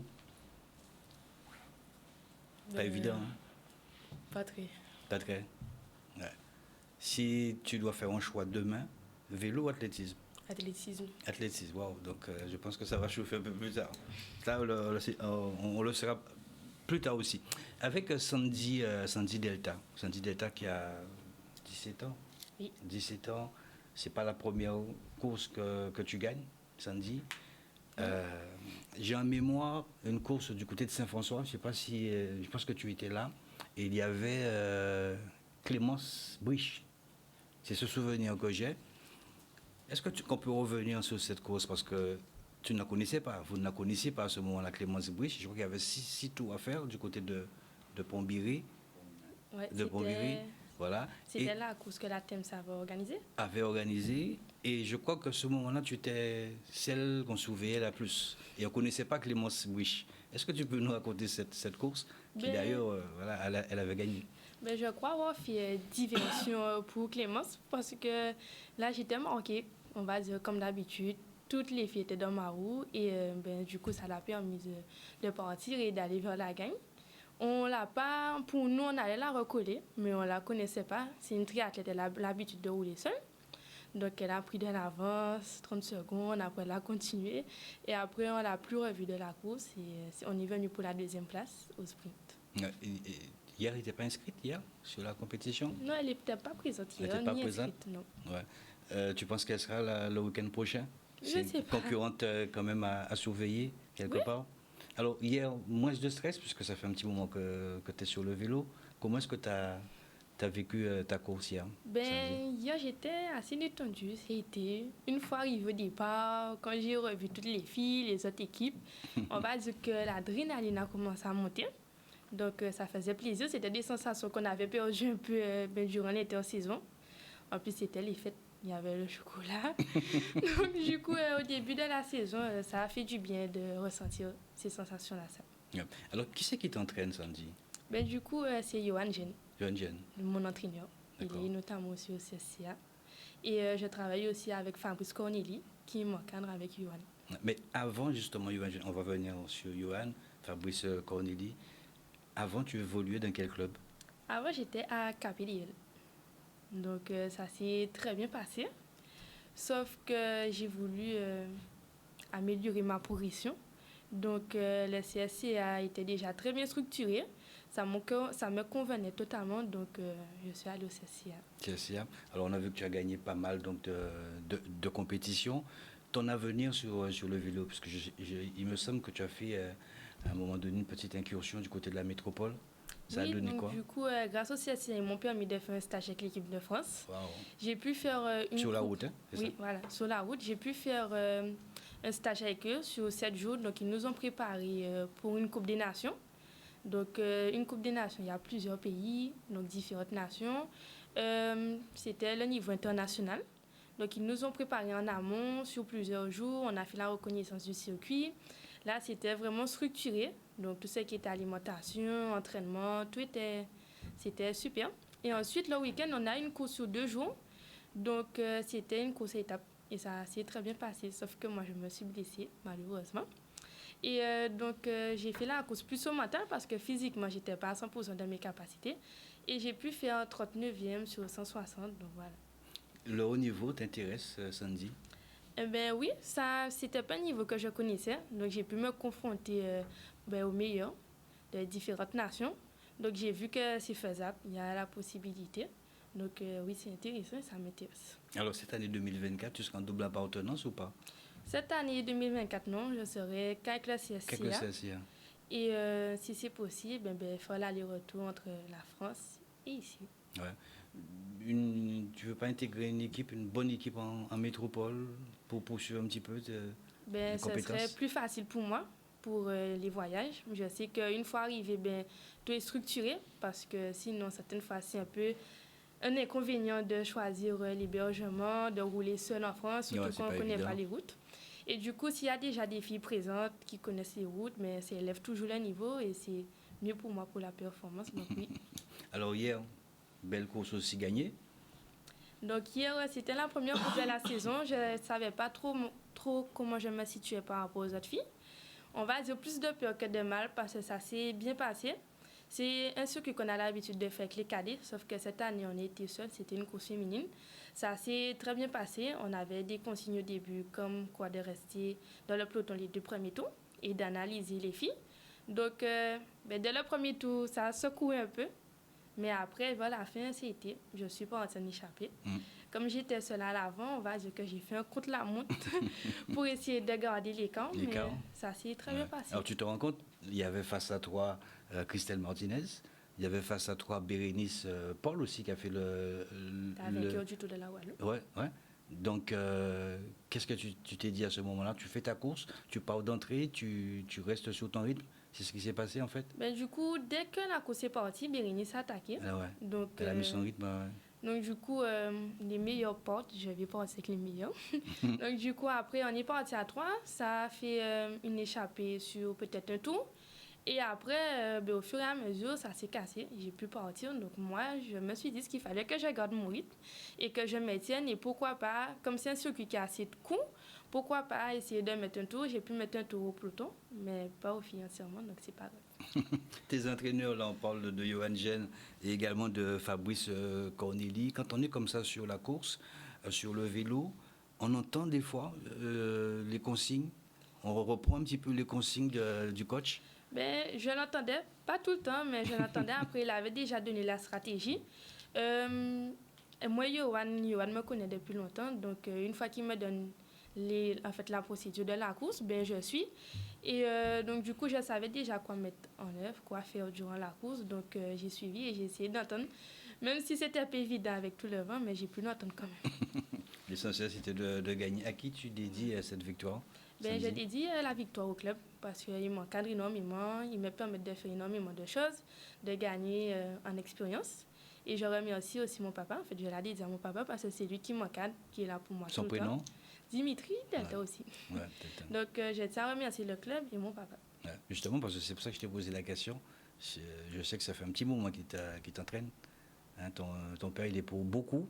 Pas évident, hein? Pas très. Pas très. Ouais. Si tu dois faire un choix demain, vélo ou athlétisme? Athlétisme. Athlétisme, waouh. Donc je pense que ça va chauffer un peu plus tard. Là, on le saura plus tard aussi. Avec Sandy Delta. Sandy Delta qui a 17 ans. Oui. 17 ans. C'est pas la première course que tu gagnes, Sandy. J'ai en mémoire une course du côté de Saint-François. Je sais pas si, je pense que tu étais là. Et il y avait Clémence Briche. C'est ce souvenir que j'ai. Est-ce qu'on peut revenir sur cette course parce que tu ne la connaissais pas, vous ne la connaissiez pas à ce moment-là, Clémence Briche. Je crois qu'il y avait 6 tours à faire du côté de Pont-Biry. Ouais, de Pont-Biry, voilà. C'était la course que la TEMS avait organisée. Et je crois que ce moment-là, tu étais celle qu'on surveillait la plus. Et on ne connaissait pas Clémence Briche. Est-ce que tu peux nous raconter cette course qui Ben- d'ailleurs, voilà, elle avait gagné? Ben, je crois avoir fait diversion pour Clémence parce que là, j'étais marquée, on va dire comme d'habitude. Toutes les filles étaient dans ma roue et ben, du coup, ça l'a permis de partir et d'aller vers la gagne. On l'a pas, pour nous, on allait la recoller, mais on la connaissait pas. C'est une triathlète, elle a l'habitude de rouler seule. Donc, elle a pris de l'avance, 30 secondes, après elle a continué. Et après, on l'a plus revue de la course et on est venu pour la deuxième place au sprint. Hier, elle n'était pas inscrite, hier, sur la compétition? Non, elle n'était pas présente Elle hier, n'était pas ni présente? inscrite, non. Ouais. Tu penses qu'elle sera là, le week-end prochain? Je C'est sais une pas. concurrente quand même à surveiller quelque Oui. part. Alors hier, moins de stress, puisque ça fait un petit moment que tu es sur le vélo. Comment est-ce que tu as vécu ta course hier? Ben, hier, j'étais assez détendue. C'était une fois arrivée au départ, quand j'ai revu toutes les filles, les autres équipes, on va dire que l'adrénaline a commencé à monter. Donc, ça faisait plaisir. C'était des sensations qu'on avait perdues un peu durant l'intersaison. En plus, c'était les fêtes. Il y avait le chocolat. Donc, du coup, au début de la saison, ça a fait du bien de ressentir ces sensations-là. Yeah. Alors, qui c'est qui t'entraîne, Sandy? Ben, du coup, c'est Johan Jen, Johan Jen. mon entraîneur. Il est notamment aussi au CSCA. Et je travaille aussi avec Fabrice Corneli, qui m'encadre avec Johan. Mais avant, justement, Johan Jen, on va venir sur Johan, Fabrice Corneli. Avant, tu évoluais dans quel club? Avant, j'étais à KPDL. Donc, ça s'est très bien passé. Sauf que j'ai voulu améliorer ma progression. Donc, le CSCA était déjà très bien structuré. Ça me convenait totalement. Donc, je suis allée au CSCA. CSCA. Alors, on a vu que tu as gagné pas mal donc, de compétitions. Ton avenir sur le vélo, parce que il me semble que tu as fait à un moment donné une petite incursion du côté de la métropole. Ça oui, a donné donc quoi? Du coup, grâce au CSCA, ils m'ont permis de faire un stage avec l'équipe de France. Wow. J'ai pu faire sur la route, hein? Oui, ça? Voilà, sur la route. J'ai pu faire un stage avec eux sur 7 jours. Donc, ils nous ont préparés pour une Coupe des Nations. Donc, une Coupe des Nations, il y a plusieurs pays, donc différentes nations. C'était le niveau international. Donc, ils nous ont préparés en amont sur plusieurs jours. On a fait la reconnaissance du circuit. Là, c'était vraiment structuré. Donc, tout ce qui était alimentation, entraînement, c'était super. Et ensuite, le week-end, on a une course sur 2 jours. Donc, c'était une course à étapes. Et ça s'est très bien passé. Sauf que moi, je me suis blessée, malheureusement. Et donc, j'ai fait la course plus au matin parce que physiquement, je n'étais pas à 100% de mes capacités. Et j'ai pu faire 39e sur 160. Donc, voilà. Le haut niveau t'intéresse, Sandy? Eh ben oui, ça, c'était pas un niveau que je connaissais. Donc, j'ai pu me confronter aux meilleurs de différentes nations. Donc, j'ai vu que c'est faisable. Il y a la possibilité. Donc, oui, c'est intéressant et ça m'intéresse. Alors, cette année 2024, tu seras en double appartenance ou pas? Cette année 2024, non. Je serai qu'avec le CSCA. Et si c'est possible, il faut l'aller-retour entre la France et ici. Ouais. Tu ne veux pas intégrer une bonne équipe en métropole pour poursuivre un petit peu tes compétences? Ce serait plus facile pour moi, pour les voyages. Je sais qu'une fois arrivé, tout est structuré parce que sinon, certaines fois, c'est un peu un inconvénient de choisir l'hébergement, de rouler seul en France, surtout quand on ne connaît pas les routes. Et du coup, s'il y a déjà des filles présentes qui connaissent les routes, mais ça élève toujours le niveau et c'est mieux pour moi pour la performance. Donc oui. Alors hier, belle course aussi gagnée. Donc hier, c'était la première course de la saison. Je ne savais pas trop comment je me situais par rapport aux autres filles. On va dire plus de peur que de mal parce que ça s'est bien passé. C'est un circuit qu'on a l'habitude de faire avec les cadets, sauf que cette année, on était seuls, c'était une course féminine. Ça s'est très bien passé. On avait des consignes au début, comme quoi de rester dans le peloton les 2 premiers tours et d'analyser les filles. Donc, dès le premier tour, ça a secoué un peu. Mais après, voilà, à la fin, c'était. Je ne suis pas en train d'échapper. Comme j'étais seule à l'avant, on va dire que j'ai fait un contre-la-montre pour essayer de garder les camps. Mais ça s'est très bien passé. Alors, tu te rends compte, il y avait face à toi Christelle Martinez, il y avait face à toi Bérénice Paul aussi qui a fait le vainqueur du Tour de la Wallonie. Ouais. Donc, qu'est-ce que tu t'es dit à ce moment-là? Tu fais ta course, tu pars d'entrée, tu restes sur ton rythme? C'est ce qui s'est passé en fait? Du coup, dès que la course est partie, Bérénice a attaqué. Ah ouais. Donc, elle a mis son rythme. Donc, du coup, les meilleures portes, je vais passer avec les meilleures. Donc, du coup, après, on est parti à 3. Ça a fait une échappée sur peut-être un tour. Et après, au fur et à mesure, ça s'est cassé. J'ai pu partir. Donc, moi, je me suis dit qu'il fallait que je garde mon rythme et que je me tienne. Et pourquoi pas, comme c'est un circuit qui a assez de coups, pourquoi pas essayer de mettre un tour. J'ai pu mettre un tour au peloton, mais pas au financièrement, donc c'est pas grave. Tes entraîneurs, là, on parle de Johan Gen et également de Fabrice Corneli. Quand on est comme ça sur la course, sur le vélo, on entend des fois les consignes. On reprend un petit peu les consignes du coach. Ben, je l'entendais, pas tout le temps, mais je l'entendais. Après, il avait déjà donné la stratégie. Moi, Johan me connaît depuis longtemps. Donc, une fois qu'il me donne la procédure de la course, ben, je suis. Et donc, du coup, je savais déjà quoi mettre en œuvre, quoi faire durant la course. Donc, j'ai suivi et j'ai essayé d'entendre. Même si c'était un peu évident avec tout le vent, mais j'ai pu l'entendre quand même. L'essentiel, c'était de gagner. À qui tu dédies cette victoire? Ben, je dédie la victoire au club parce qu'il m'encadre énormément, il me permet de faire énormément de choses, de gagner en expérience. Et je remercie aussi mon papa. En fait, je l'ai dédié à mon papa parce que c'est lui qui m'encadre, qui est là pour moi. Son prénom? Dimitri Delta aussi. Ouais, donc, je tiens à remercier le club et mon papa. Ouais, justement, parce que c'est pour ça que je t'ai posé la question. Je sais que ça fait un petit moment qu'il t'entraîne. Hein, ton père, il est pour beaucoup.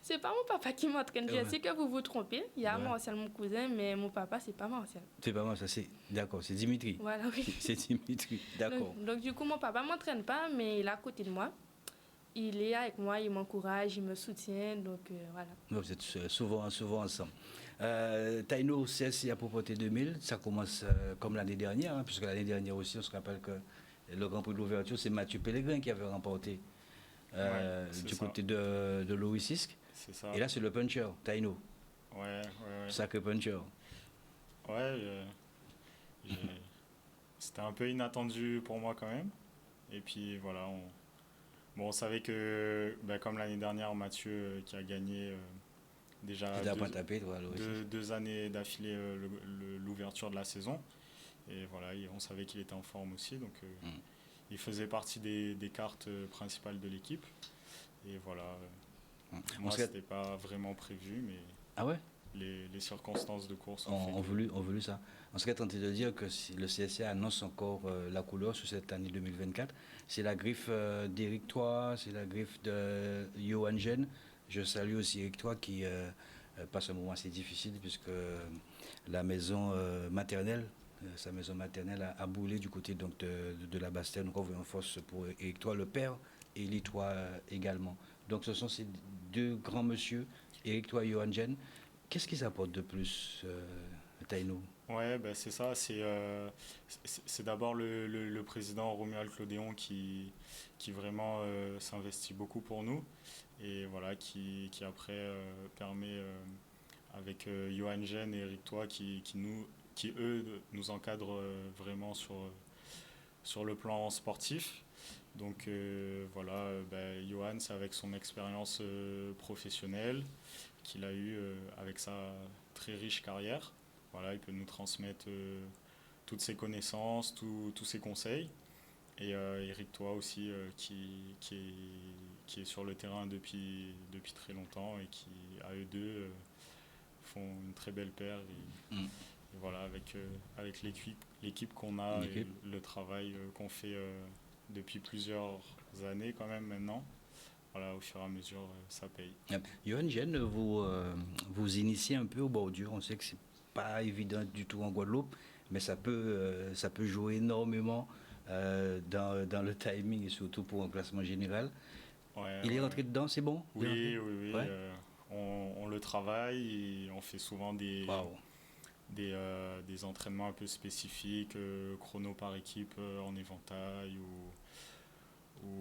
C'est pas mon papa qui m'entraîne. Je sais que vous vous trompez. Il y a Martial, mon cousin, mais mon papa, c'est pas Martial. C'est pas Martial, d'accord, c'est Dimitri. Voilà, oui. C'est Dimitri, d'accord. Donc, du coup, mon papa m'entraîne pas, mais il est à côté de moi. Il est avec moi, il m'encourage, il me soutient, donc voilà. Vous êtes souvent ensemble. Taino CSC à Propreté 2000, ça commence comme l'année dernière, hein, puisque l'année dernière aussi, on se rappelle que le Grand Prix de l'ouverture, c'est Mathieu Pellegrin qui avait remporté du côté de Louis Sisk. C'est ça. Et là, c'est le puncher, Taino. Ouais. Sacré puncher. Ouais, c'était un peu inattendu pour moi quand même. Et puis voilà, on savait que, comme l'année dernière, Mathieu qui a gagné déjà deux années d'affilée l'ouverture de la saison. Et voilà, on savait qu'il était en forme aussi. Donc il faisait partie des cartes principales de l'équipe. Et voilà, moi, c'était pas vraiment prévu, mais ah ouais, les circonstances de course ont voulu ça. On serait tenté de dire que si le CSA annonce encore la couleur sur cette année 2024, c'est la griffe d'Éric Thoy, c'est la griffe de Johan Gen. Je salue aussi Éric Thoy qui passe un moment assez difficile puisque la maison maternelle, sa maison maternelle a boulé du côté donc, de la Bastère. Donc on veut en force pour Éric Thoy, le père, et Élie Thoy également. Donc ce sont ces deux grands monsieur, Éric Thoy et Johan Gen. Qu'est-ce qu'ils apportent de plus, Taino? Ouais, c'est ça. C'est d'abord le président Romuald Clodéon qui vraiment s'investit beaucoup pour nous et voilà, qui après permet avec Johan Gen et Éric Thoy qui eux nous encadrent vraiment sur le plan sportif. Donc voilà, Johan, c'est avec son expérience professionnelle qu'il a eue avec sa très riche carrière. Voilà, il peut nous transmettre toutes ses connaissances, tous ses conseils. Et Éric Thoy aussi, qui est sur le terrain depuis très longtemps et qui, à eux deux, font une très belle paire. Et voilà, avec l'équipe qu'on a et le travail qu'on fait depuis plusieurs années quand même maintenant. Voilà, au fur et à mesure, ça paye. Johan Gen, vous initiez un peu aux bordures. On sait que c'est pas évident du tout en Guadeloupe, mais ça peut jouer énormément dans le timing et surtout pour un classement général. Il est rentré dedans, c'est bon? Oui. Ouais. On le travaille et on fait souvent des entraînements un peu spécifiques, chrono par équipe en éventail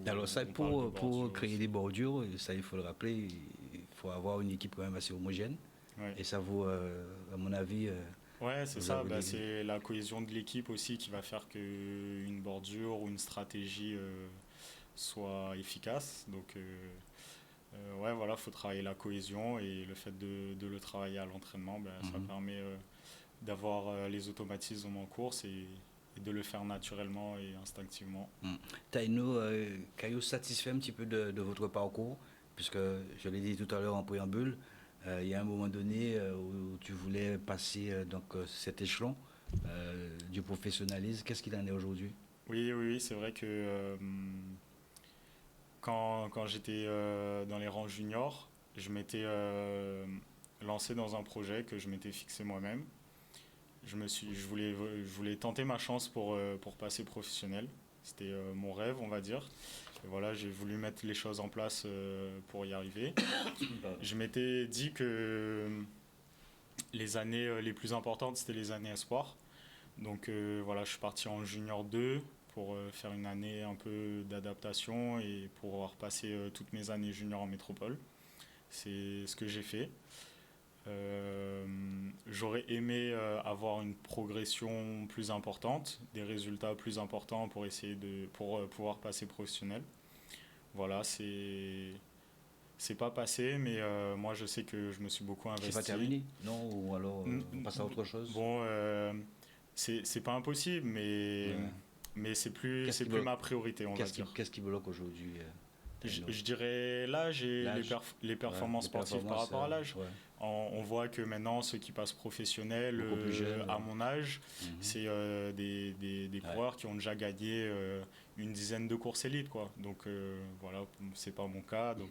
alors ça, pour créer des bordures, ça il faut le rappeler, il faut avoir une équipe quand même assez homogène. Ouais. Et ça vaut, à mon avis... ouais, c'est ça. C'est la cohésion de l'équipe aussi qui va faire qu'une bordure ou une stratégie soit efficace. Donc, voilà, faut travailler la cohésion et le fait de le travailler à l'entraînement, ça permet d'avoir les automatismes en course et de le faire naturellement et instinctivement. Taino, Caillou satisfait un petit peu de votre parcours. puisque je l'ai dit tout à l'heure en préambule, il y a un moment donné où tu voulais passer cet échelon du professionnalisme. Qu'est-ce qu'il en est aujourd'hui? Oui, c'est vrai que quand j'étais dans les rangs juniors, je m'étais lancé dans un projet que je m'étais fixé moi-même. Je voulais tenter ma chance pour passer professionnel. C'était mon rêve, on va dire. Et voilà, j'ai voulu mettre les choses en place pour y arriver. Je m'étais dit que les années les plus importantes, c'était les années espoirs. Donc voilà, je suis parti en junior 2 pour faire une année un peu d'adaptation et pour pouvoir passer toutes mes années junior en métropole. C'est ce que j'ai fait. J'aurais aimé avoir une progression plus importante, des résultats plus importants pour essayer pour pouvoir passer professionnel. Voilà, c'est pas passé, mais moi je sais que je me suis beaucoup investi. C'est pas terminé, non? Ou alors on passe à autre chose? Bon, c'est pas impossible, mais c'est plus ma priorité, on va dire. Qu'est-ce qui bloque aujourd'hui? Je dirais l'âge et les performances sportives par rapport à l'âge. Ouais. On voit que maintenant, ceux qui passent professionnels à mon âge, c'est des coureurs qui ont déjà gagné une dizaine de courses élites, quoi. Donc voilà, c'est pas mon cas. Donc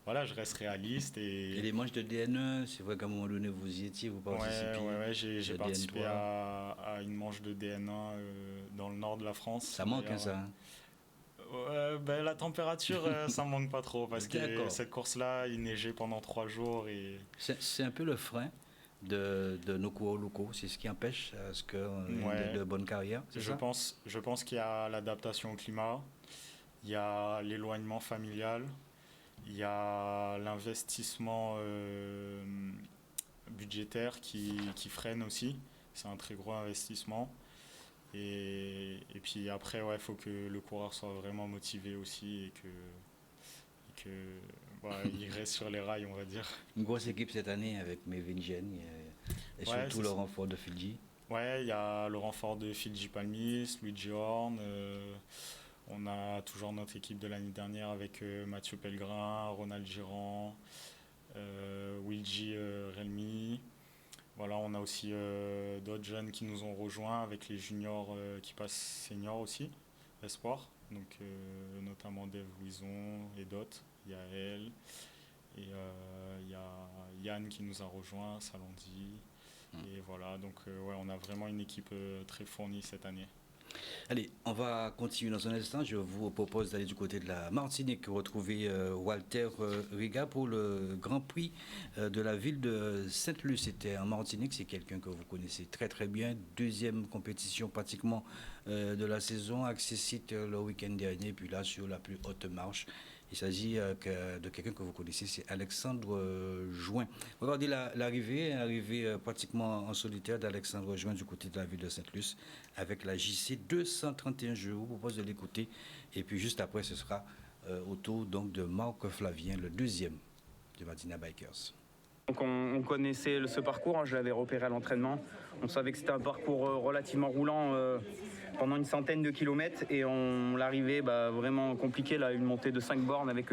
voilà, je reste réaliste. Et les manches de DN1, c'est vrai qu'à un moment donné, vous y étiez, vous participez? Ouais, j'ai participé à une manche de DN1 dans le nord de la France. Ça manque, ça? La température, ça me manque pas trop parce que cette course-là, il neigeait pendant 3 jours. C'est un peu le frein de nos coureurs locaux, c'est ce qui empêche à ce qu'on ait de bonnes carrières. Je pense qu'il y a l'adaptation au climat, il y a l'éloignement familial, il y a l'investissement budgétaire qui freine aussi. C'est un très gros investissement. Et puis après, il faut que le coureur soit vraiment motivé aussi et qu'il reste sur les rails, on va dire. Une grosse équipe cette année avec Mevin Gen et surtout le renfort de Fidji. Ouais, il y a le renfort de Fidji Palmis, Luigi Horn. On a toujours notre équipe de l'année dernière avec Mathieu Pellegrin, Ronald Girand, Wilji Relmi. Voilà, on a aussi d'autres jeunes qui nous ont rejoints avec les juniors qui passent seniors aussi, espoir. Donc notamment Dave Louison et d'autres. Il y a elle et il y a Yann qui nous a rejoints, Salandi. Et voilà, donc on a vraiment une équipe très fournie cette année. Allez, on va continuer dans un instant. Je vous propose d'aller du côté de la Martinique, retrouver Walter Riga pour le Grand Prix de la ville de Sainte-Luce. C'était en Martinique, c'est quelqu'un que vous connaissez très très bien. Deuxième compétition pratiquement de la saison, accessite le week-end dernier, puis là sur la plus haute marche. Il s'agit de quelqu'un que vous connaissez, c'est Alexandre Join. Regardez l'arrivée pratiquement en solitaire d'Alexandre Join du côté de la ville de Sainte-Luce avec la JC 231. Je vous propose de l'écouter. Et puis juste après, ce sera au tour donc, de Marc Flavien, le deuxième de Madina Bikers. Donc on connaissait ce parcours, hein, je l'avais repéré à l'entraînement. On savait que c'était un parcours relativement roulant pendant une centaine de kilomètres et l'arrivée vraiment compliquée, là, une montée de 5 bornes avec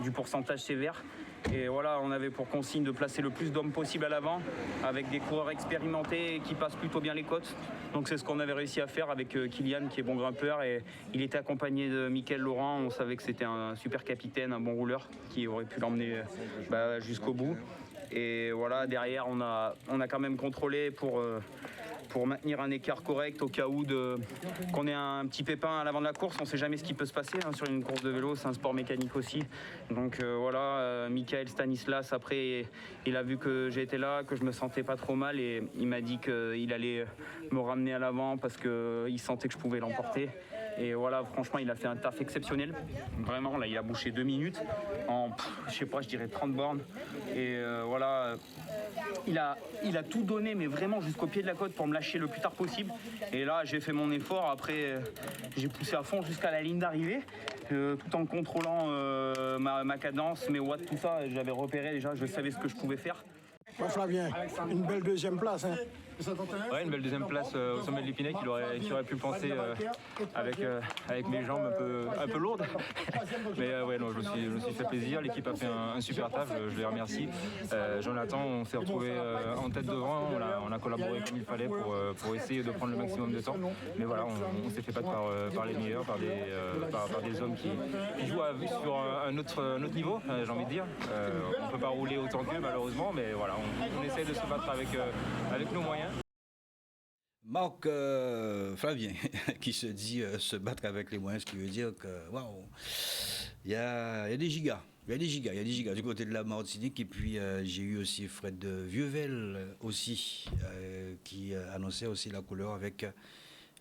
du pourcentage sévère. Et voilà, on avait pour consigne de placer le plus d'hommes possible à l'avant avec des coureurs expérimentés qui passent plutôt bien les côtes. Donc c'est ce qu'on avait réussi à faire avec Kylian qui est bon grimpeur et il était accompagné de Mickaël Laurent. On savait que c'était un super capitaine, un bon rouleur qui aurait pu l'emmener jusqu'au bout. Et voilà, derrière, on a quand même contrôlé pour maintenir un écart correct au cas où qu'on ait un petit pépin à l'avant de la course. On ne sait jamais ce qui peut se passer sur une course de vélo, c'est un sport mécanique aussi. Donc voilà, Michael Stanislas, après, il a vu que j'étais là, que je me sentais pas trop mal et il m'a dit qu'il allait me ramener à l'avant parce qu'il sentait que je pouvais l'emporter. Et voilà, franchement, il a fait un taf exceptionnel. Vraiment, là, il a bouché 2 minutes en, je dirais 30 bornes. Et voilà, il a tout donné, mais vraiment jusqu'au pied de la côte pour me lâcher le plus tard possible. Et là, j'ai fait mon effort. Après, j'ai poussé à fond jusqu'à la ligne d'arrivée, tout en contrôlant ma cadence, mes watts, tout ça. J'avais repéré déjà, je savais ce que je pouvais faire. Bon, Flavien, une belle deuxième place. Hein. Ouais, une belle deuxième place au sommet de l'Épinay qui aurait pu penser avec mes jambes un peu lourdes. Mais ouais, non, je me suis fait plaisir. L'équipe a fait un super taf, je les remercie. Jonathan, on s'est retrouvé en tête devant, on a collaboré comme il fallait pour essayer de prendre le maximum de temps. Mais voilà, on s'est fait battre par les meilleurs, par des hommes qui jouent sur un autre niveau, j'ai envie de dire. On ne peut pas rouler autant qu'eux malheureusement, mais voilà, on essaie de se battre avec nos moyens. Marc Flavien, qui se dit se battre avec les moyens, ce qui veut dire que, waouh, il y a des gigas. Il y a des gigas du côté de la Martinique. Et puis, j'ai eu aussi Fred de Vieuvel aussi, qui annonçait aussi la couleur avec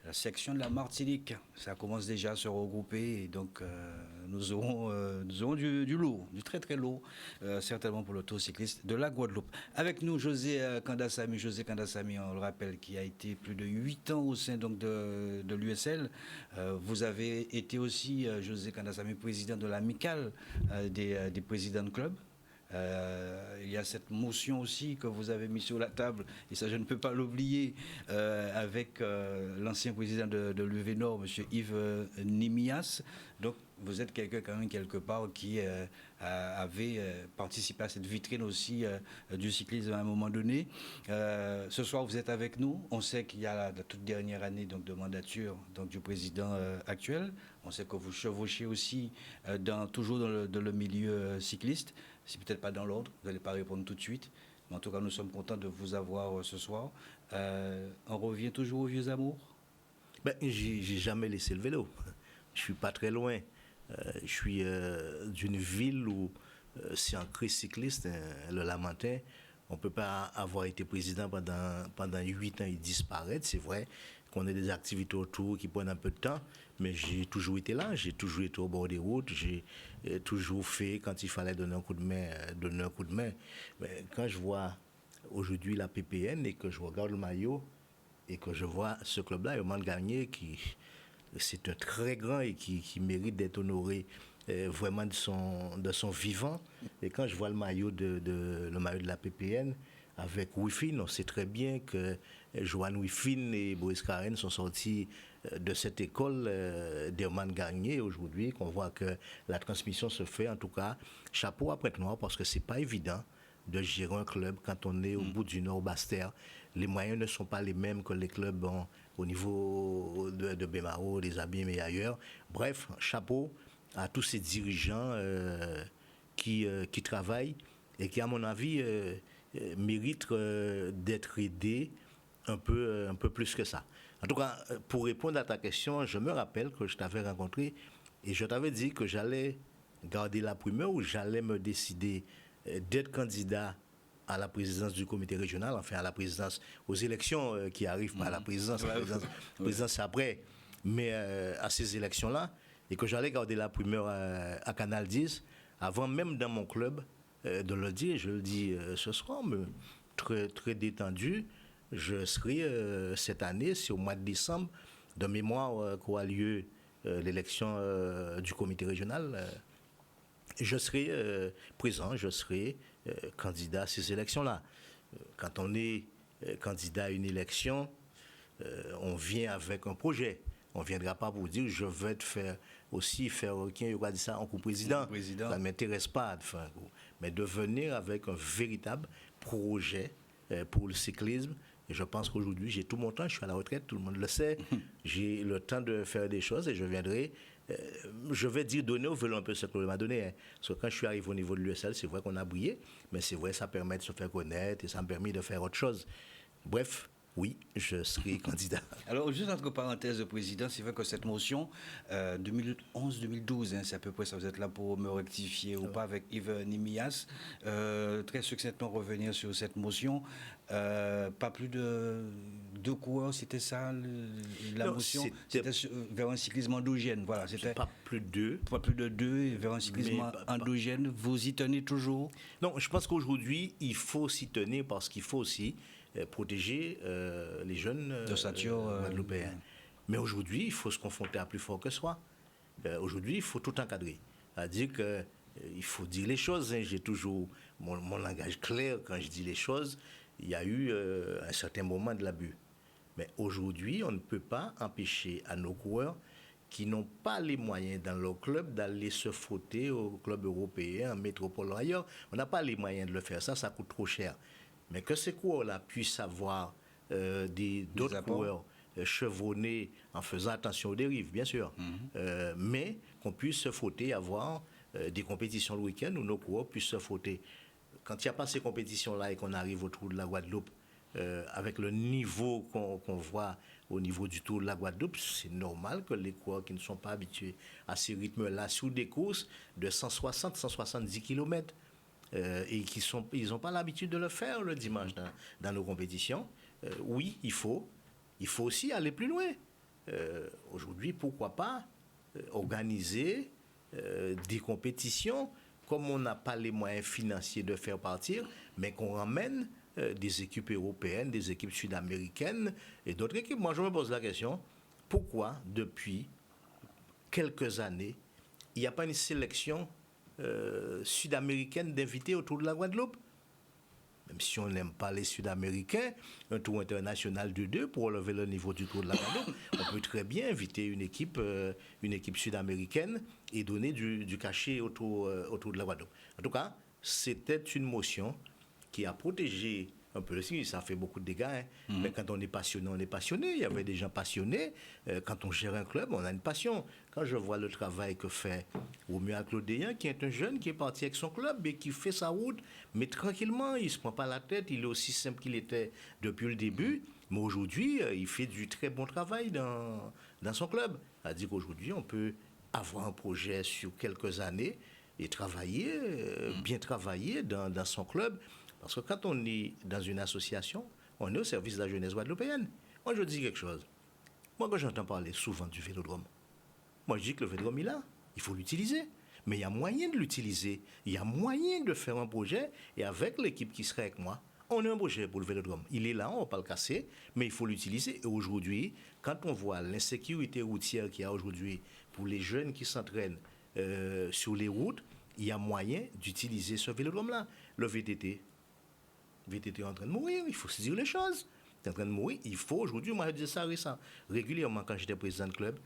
la section de la Martinique. Ça commence déjà à se regrouper. Et donc, nous aurons du lourd, du très très lourd, certainement pour le tour cycliste de la Guadeloupe. Avec nous, José Kandassamy, on le rappelle, qui a été plus de 8 ans au sein donc, de l'USL. Vous avez été aussi, José Kandassamy, président de l'amicale des présidents de club. Il y a cette motion aussi que vous avez mise sur la table, et ça je ne peux pas l'oublier, avec l'ancien président de l'UV Nord, M. Yves Nimias. Donc vous êtes quelqu'un quand même quelque part qui avait participé à cette vitrine aussi du cyclisme à un moment donné. Ce soir vous êtes avec nous. On sait qu'il y a la toute dernière année donc, de mandature donc, du président actuel. On sait que vous chevauchez aussi toujours dans le milieu cycliste. C'est peut-être pas dans l'ordre, vous n'allez pas répondre tout de suite. Mais en tout cas, nous sommes contents de vous avoir ce soir. On revient toujours aux vieux amours. J'ai jamais laissé le vélo. Je suis pas très loin. Je suis d'une ville où c'est ancré cycliste, le Lamentin. On ne peut pas avoir été président pendant 8 ans et disparaître. C'est vrai qu'on a des activités autour qui prennent un peu de temps, mais j'ai toujours été là, j'ai toujours été au bord des routes, j'ai toujours fait, quand il fallait donner un coup de main, Mais quand je vois aujourd'hui la PPN et que je regarde le maillot et que je vois ce club-là, Herman Gagné, c'est un très grand et qui mérite d'être honoré vraiment de son vivant. Et quand je vois le maillot de la PPN avec Wifin, on sait très bien que Johan Wifin et Boris Karen sont sortis de cette école d'Herman Gagné aujourd'hui, qu'on voit que la transmission se fait. En tout cas, chapeau à Pointe-Noire, parce que c'est pas évident de gérer un club quand on est au bout du Nord Basse-Terre. Les moyens ne sont pas les mêmes que les clubs au niveau de Bémaro, des Abîmes et ailleurs. Bref, chapeau à tous ces dirigeants qui travaillent et qui, à mon avis, méritent d'être aidés un peu plus que ça. En tout cas, pour répondre à ta question, je me rappelle que je t'avais rencontré et je t'avais dit que j'allais garder la primeur ou j'allais me décider d'être candidat à la présidence du comité régional, enfin à la présidence, aux élections qui arrivent, pas à la présidence, la présidence c'est après, mais à ces élections-là, et que j'allais garder la primeur à Canal 10, avant même dans mon club de le dire, je le dis ce soir, mais très, très détendu, je serai cette année, c'est au mois de décembre, de mémoire qu'aura lieu l'élection du comité régional, je serai présent, je serai candidat à ces élections-là. Quand on est candidat à une élection, on vient avec un projet. On ne viendra pas pour dire je veux faire qui aura dit ça en co-président. Ça ne m'intéresse pas de faire un coup. Mais de venir avec un véritable projet pour le cyclisme. Et je pense qu'aujourd'hui, j'ai tout mon temps, je suis à la retraite, tout le monde le sait. J'ai le temps de faire des choses et je viendrai. Je vais dire donner au vélo un peu ce que l'on m'a donné. Hein. Parce que quand je suis arrivé au niveau de l'USL, c'est vrai qu'on a brillé, mais c'est vrai ça permet de se faire connaître et ça me permet de faire autre chose. Bref, oui, je serai candidat. Alors, juste entre parenthèses, président, c'est vrai que cette motion, 2011-2012, hein, c'est à peu près ça, vous êtes là pour me rectifier ou pas, avec Yves Nimias, très succinctement revenir sur cette motion. Pas plus de 2 coureurs, c'était ça la motion, c'était vers un cyclisme endogène, voilà, c'était pas plus de 2. Pas plus de 2 vers un cyclisme endogène. Vous y tenez toujours? Non, je pense qu'aujourd'hui, il faut s'y tenir parce qu'il faut aussi protéger les jeunes guadeloupéens. Mais aujourd'hui, il faut se confronter à plus fort que soi. Aujourd'hui, il faut tout encadrer. C'est-à-dire qu'il faut dire les choses. Hein. J'ai toujours mon langage clair quand je dis les choses. il y a eu un certain moment de l'abus. Mais aujourd'hui, on ne peut pas empêcher à nos coureurs qui n'ont pas les moyens dans leur club d'aller se frotter au club européen, en métropole ou ailleurs. On n'a pas les moyens de le faire. Ça coûte trop cher. Mais que ces coureurs-là puissent avoir d'autres coureurs chevronnés en faisant attention aux dérives, bien sûr. Mais qu'on puisse se frotter, avoir des compétitions le week-end où nos coureurs puissent se frotter. Quand il n'y a pas ces compétitions-là et qu'on arrive au Tour de la Guadeloupe, avec le niveau qu'on voit au niveau du Tour de la Guadeloupe, c'est normal que les coureurs qui ne sont pas habitués à ces rythmes-là, sur des courses de 160-170 km, et ils n'ont pas l'habitude de le faire le dimanche dans nos compétitions, oui, il faut aussi aller plus loin. Aujourd'hui, pourquoi pas organiser des compétitions comme on n'a pas les moyens financiers de faire partir, mais qu'on ramène des équipes européennes, des équipes sud-américaines et d'autres équipes. Moi, je me pose la question, pourquoi, depuis quelques années, il n'y a pas une sélection sud-américaine d'invités autour de la Guadeloupe? Même si on n'aime pas les Sud-Américains, un tour international de 2 pour relever le niveau du Tour de la Guadeloupe, on peut très bien inviter une équipe sud-américaine et donner du cachet autour de la Guadeloupe. En tout cas, c'était une motion qui a protégé un peu le ski. Ça fait beaucoup de dégâts, hein. Mais quand on est passionné, on est passionné. Il y avait des gens passionnés. Quand on gère un club, on a une passion. Quand je vois le travail que fait Romuald Clodéen, qui est un jeune qui est parti avec son club et qui fait sa route, mais tranquillement, il ne se prend pas la tête. Il est aussi simple qu'il était depuis le début. Mais aujourd'hui, il fait du très bon travail dans son club. C'est-à-dire qu'aujourd'hui, on peut avoir un projet sur quelques années et travailler, bien travailler dans son club. Parce que quand on est dans une association, on est au service de la jeunesse guadeloupéenne. Moi, je dis quelque chose. Moi, quand j'entends parler souvent du vélodrome, moi, je dis que le vélodrome est là. Il faut l'utiliser. Mais il y a moyen de l'utiliser. Il y a moyen de faire un projet. Et avec l'équipe qui serait avec moi, on a un projet pour le vélodrome. Il est là, on ne va pas le casser, mais il faut l'utiliser. Et aujourd'hui, quand on voit l'insécurité routière qu'il y a aujourd'hui pour les jeunes qui s'entraînent sur les routes, il y a moyen d'utiliser ce vélodrome-là. Le VTT est en train de mourir, il faut se dire les choses. Il est en train de mourir, il faut aujourd'hui, moi je disais ça régulièrement quand j'étais président de club,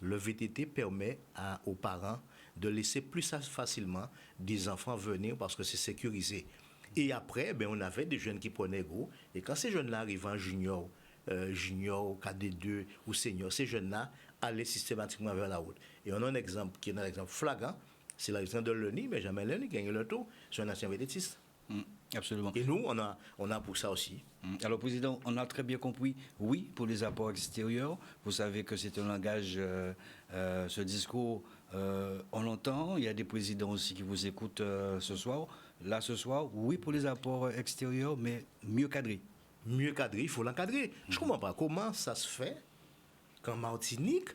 le VTT permet aux parents de laisser plus facilement des enfants venir parce que c'est sécurisé. Et après, on avait des jeunes qui prenaient gros, et quand ces jeunes-là arrivaient en junior, KD2 ou senior, ces jeunes-là allaient systématiquement vers la route. Et on a un exemple qui est un exemple flagrant, c'est l'exemple de Lenny, mais jamais Lenny gagne le tour, c'est un ancien vététiste. Absolument. Et nous, on a pour ça aussi. Alors, Président, on a très bien compris, oui, pour les apports extérieurs. Vous savez que c'est un langage, ce discours, on l'entend. Il y a des présidents aussi qui vous écoutent ce soir. Là, ce soir, oui, pour les apports extérieurs, mais mieux cadré. Mieux cadré, il faut l'encadrer. Je ne comprends pas comment ça se fait qu'en Martinique,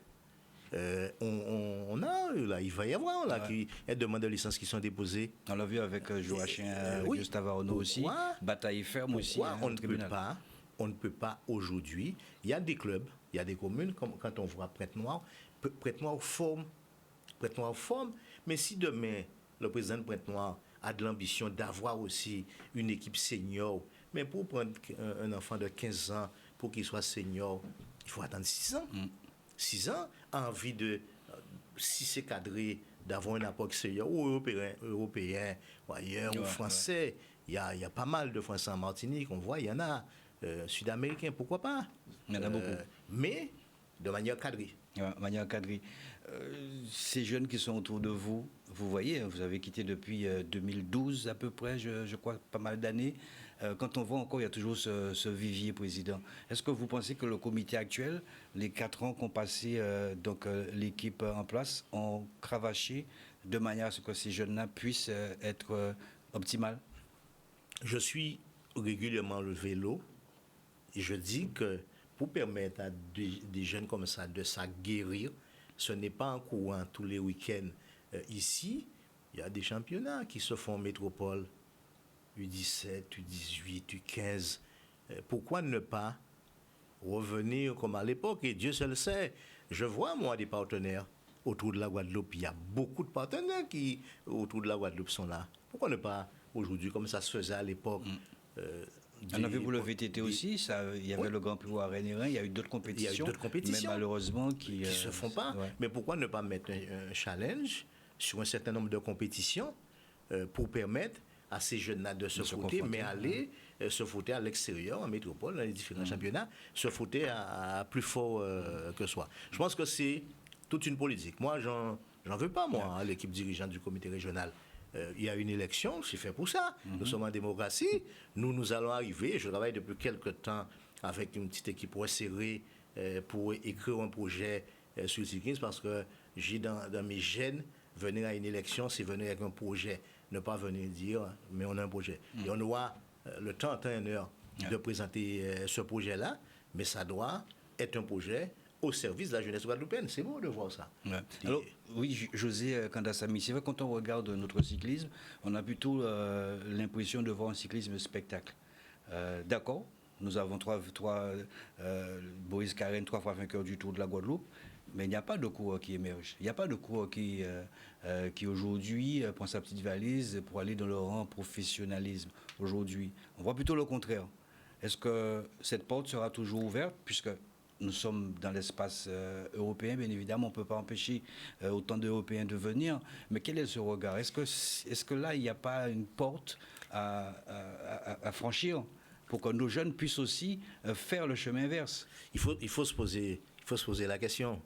il va y avoir qui y a des demandes de licence qui sont déposées. On l'a vu avec Joachim Gustave Arnaud aussi. Bataille ferme aussi. On ne peut pas aujourd'hui. Il y a des clubs, il y a des communes, comme quand on voit Pointe-Noire forme. Mais si demain, le président de Pointe-Noire a de l'ambition d'avoir aussi une équipe senior, mais pour prendre un enfant de 15 ans, pour qu'il soit senior, il faut attendre 6 ans. 6 ans, envie de, si c'est cadré, d'avoir un apport extérieur ou européen ou ailleurs, ou français. Il y a pas mal de Français en Martinique, on voit, il y en a. Sud-américains, pourquoi pas? Il y en a beaucoup. Mais de manière cadrée. De manière cadrée. Ces jeunes qui sont autour de vous, vous voyez, vous avez quitté depuis 2012 à peu près, je crois, pas mal d'années. Quand on voit encore, il y a toujours ce vivier, Président. Est-ce que vous pensez que le comité actuel, les 4 ans qu'ont passé l'équipe en place, ont cravaché de manière à ce que ces jeunes-là puissent être optimales? Je suis régulièrement le vélo et je dis que pour permettre à des jeunes comme ça de s'aguerrir, ce n'est pas en courant tous les week-ends. Ici, il y a des championnats qui se font en métropole. U17, U18, U15. Pourquoi ne pas revenir comme à l'époque? Et Dieu seul sait. Je vois, moi, des partenaires autour de la Guadeloupe. Il y a beaucoup de partenaires qui, autour de la Guadeloupe, sont là. Pourquoi ne pas, aujourd'hui, comme ça se faisait à l'époque, On a vu pour le VTT aussi, il y avait le Grand Prix à Rennes, il y a eu d'autres compétitions, mais malheureusement qui ne se font pas. Ouais. Mais pourquoi ne pas mettre un challenge sur un certain nombre de compétitions pour permettre à ces jeunes-là de se frotter, mais aller se frotter à l'extérieur, en métropole, dans les différents championnats, se frotter à plus fort que soi. Je pense que c'est toute une politique. Moi, j'en veux pas, moi, l'équipe dirigeante du comité régional. Il y a une élection, c'est fait pour ça. Nous sommes en démocratie. Nous allons arriver. Je travaille depuis quelques temps avec une petite équipe resserrée pour écrire un projet sur le cyclisme parce que j'ai dans mes gènes, venir à une élection, c'est venir avec un projet. Ne pas venir dire, mais on a un projet. Et on aura le temps et une heure de présenter ce projet-là, mais ça doit être un projet au service de la jeunesse guadeloupéenne. C'est beau de voir ça. Ouais. Alors, oui, José Kandassamy, c'est vrai, quand on regarde notre cyclisme, on a plutôt l'impression de voir un cyclisme spectacle. D'accord, nous avons Boris Karen, 3 fois vainqueur du Tour de la Guadeloupe, mais il n'y a pas de coureur qui émerge. Il n'y a pas de coureur qui aujourd'hui prend sa petite valise pour aller dans le rang professionnalisme. Aujourd'hui, on voit plutôt le contraire. Est-ce que cette porte sera toujours ouverte, puisque nous sommes dans l'espace européen, bien évidemment, on ne peut pas empêcher autant d'Européens de venir, mais quel est ce regard? Est-ce que là, il n'y a pas une porte à franchir pour que nos jeunes puissent aussi faire le chemin inverse? Il faut se poser la question.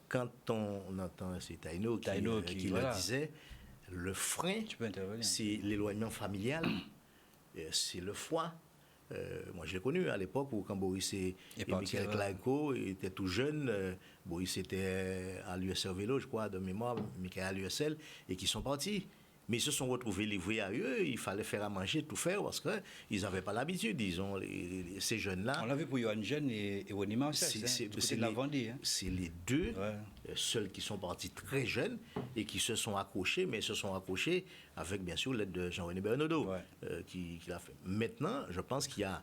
Quand on entend, c'est Taino qui le disait, le frein, c'est l'éloignement familial, c'est le foie. Moi, je l'ai connu à l'époque où quand Boris et Michael Claico étaient tout jeunes, Boris était à l'USR Vélo, je crois, de mémoire, Michael à l'USL, et qui sont partis. Mais ils se sont retrouvés livrés à eux, il fallait faire à manger, tout faire, parce qu'ils n'avaient pas l'habitude, disons, ces jeunes-là. On l'a vu pour Johan Jeune et Ronnie Marcel, c'est la Vendée. C'est les deux seuls qui sont partis très jeunes et qui se sont accrochés, mais se sont accrochés avec, bien sûr, l'aide de Jean-René Bernaudot, qui l'a fait. Maintenant, je pense qu'il y a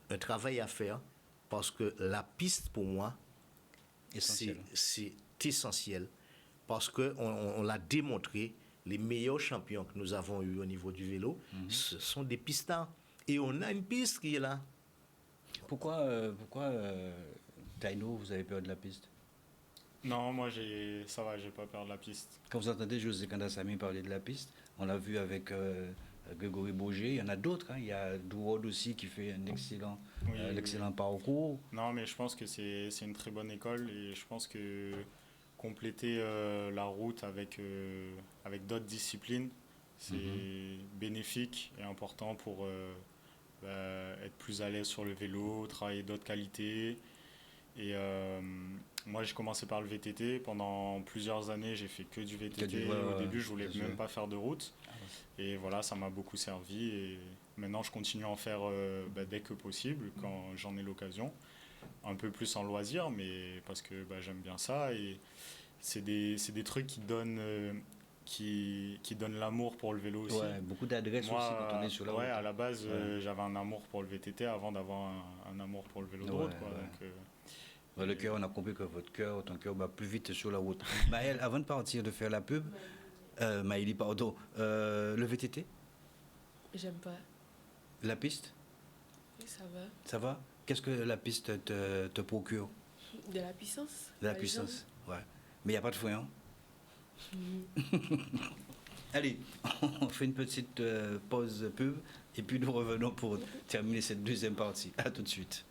un travail à faire, parce que la piste, pour moi, c'est essentiel, parce qu'on l'a démontré. Les meilleurs champions que nous avons eus au niveau du vélo, ce sont des pistards. Et on a une piste qui est là. Pourquoi Taino, vous avez peur de la piste? Non, moi, ça va, j'ai pas peur de la piste. Quand vous entendez José Kandassamy parler de la piste, on l'a vu avec Grégory Bourget, il y en a d'autres. Il y a Dourod aussi qui fait un excellent parcours. Non, mais je pense que c'est une très bonne école et je pense que compléter la route avec d'autres disciplines, c'est bénéfique et important pour être plus à l'aise sur le vélo, travailler d'autres qualités. Et moi, j'ai commencé par le VTT. Pendant plusieurs années, j'ai fait que du VTT. Au début, je voulais même pas faire de route. Et voilà, ça m'a beaucoup servi. Et maintenant, je continue à en faire dès que possible, quand j'en ai l'occasion. Un peu plus en loisir, mais parce que j'aime bien ça. Et c'est des trucs qui donnent l'amour pour le vélo aussi. Ouais, beaucoup d'adresses aussi quand on est sur la route. À la base, j'avais un amour pour le VTT avant d'avoir un amour pour le vélo de route. Donc, le cœur, on a compris que ton cœur bat plus vite sur la route. Maëlle, avant de partir de faire la pub, Maëlie, pardon, le VTT? J'aime pas. La piste? Oui, ça va. Ça va? Qu'est-ce que la piste te procure? De la puissance. De la puissance, ouais. Mais il n'y a pas de frein. Allez, on fait une petite pause pub et puis nous revenons pour terminer cette deuxième partie. À tout de suite.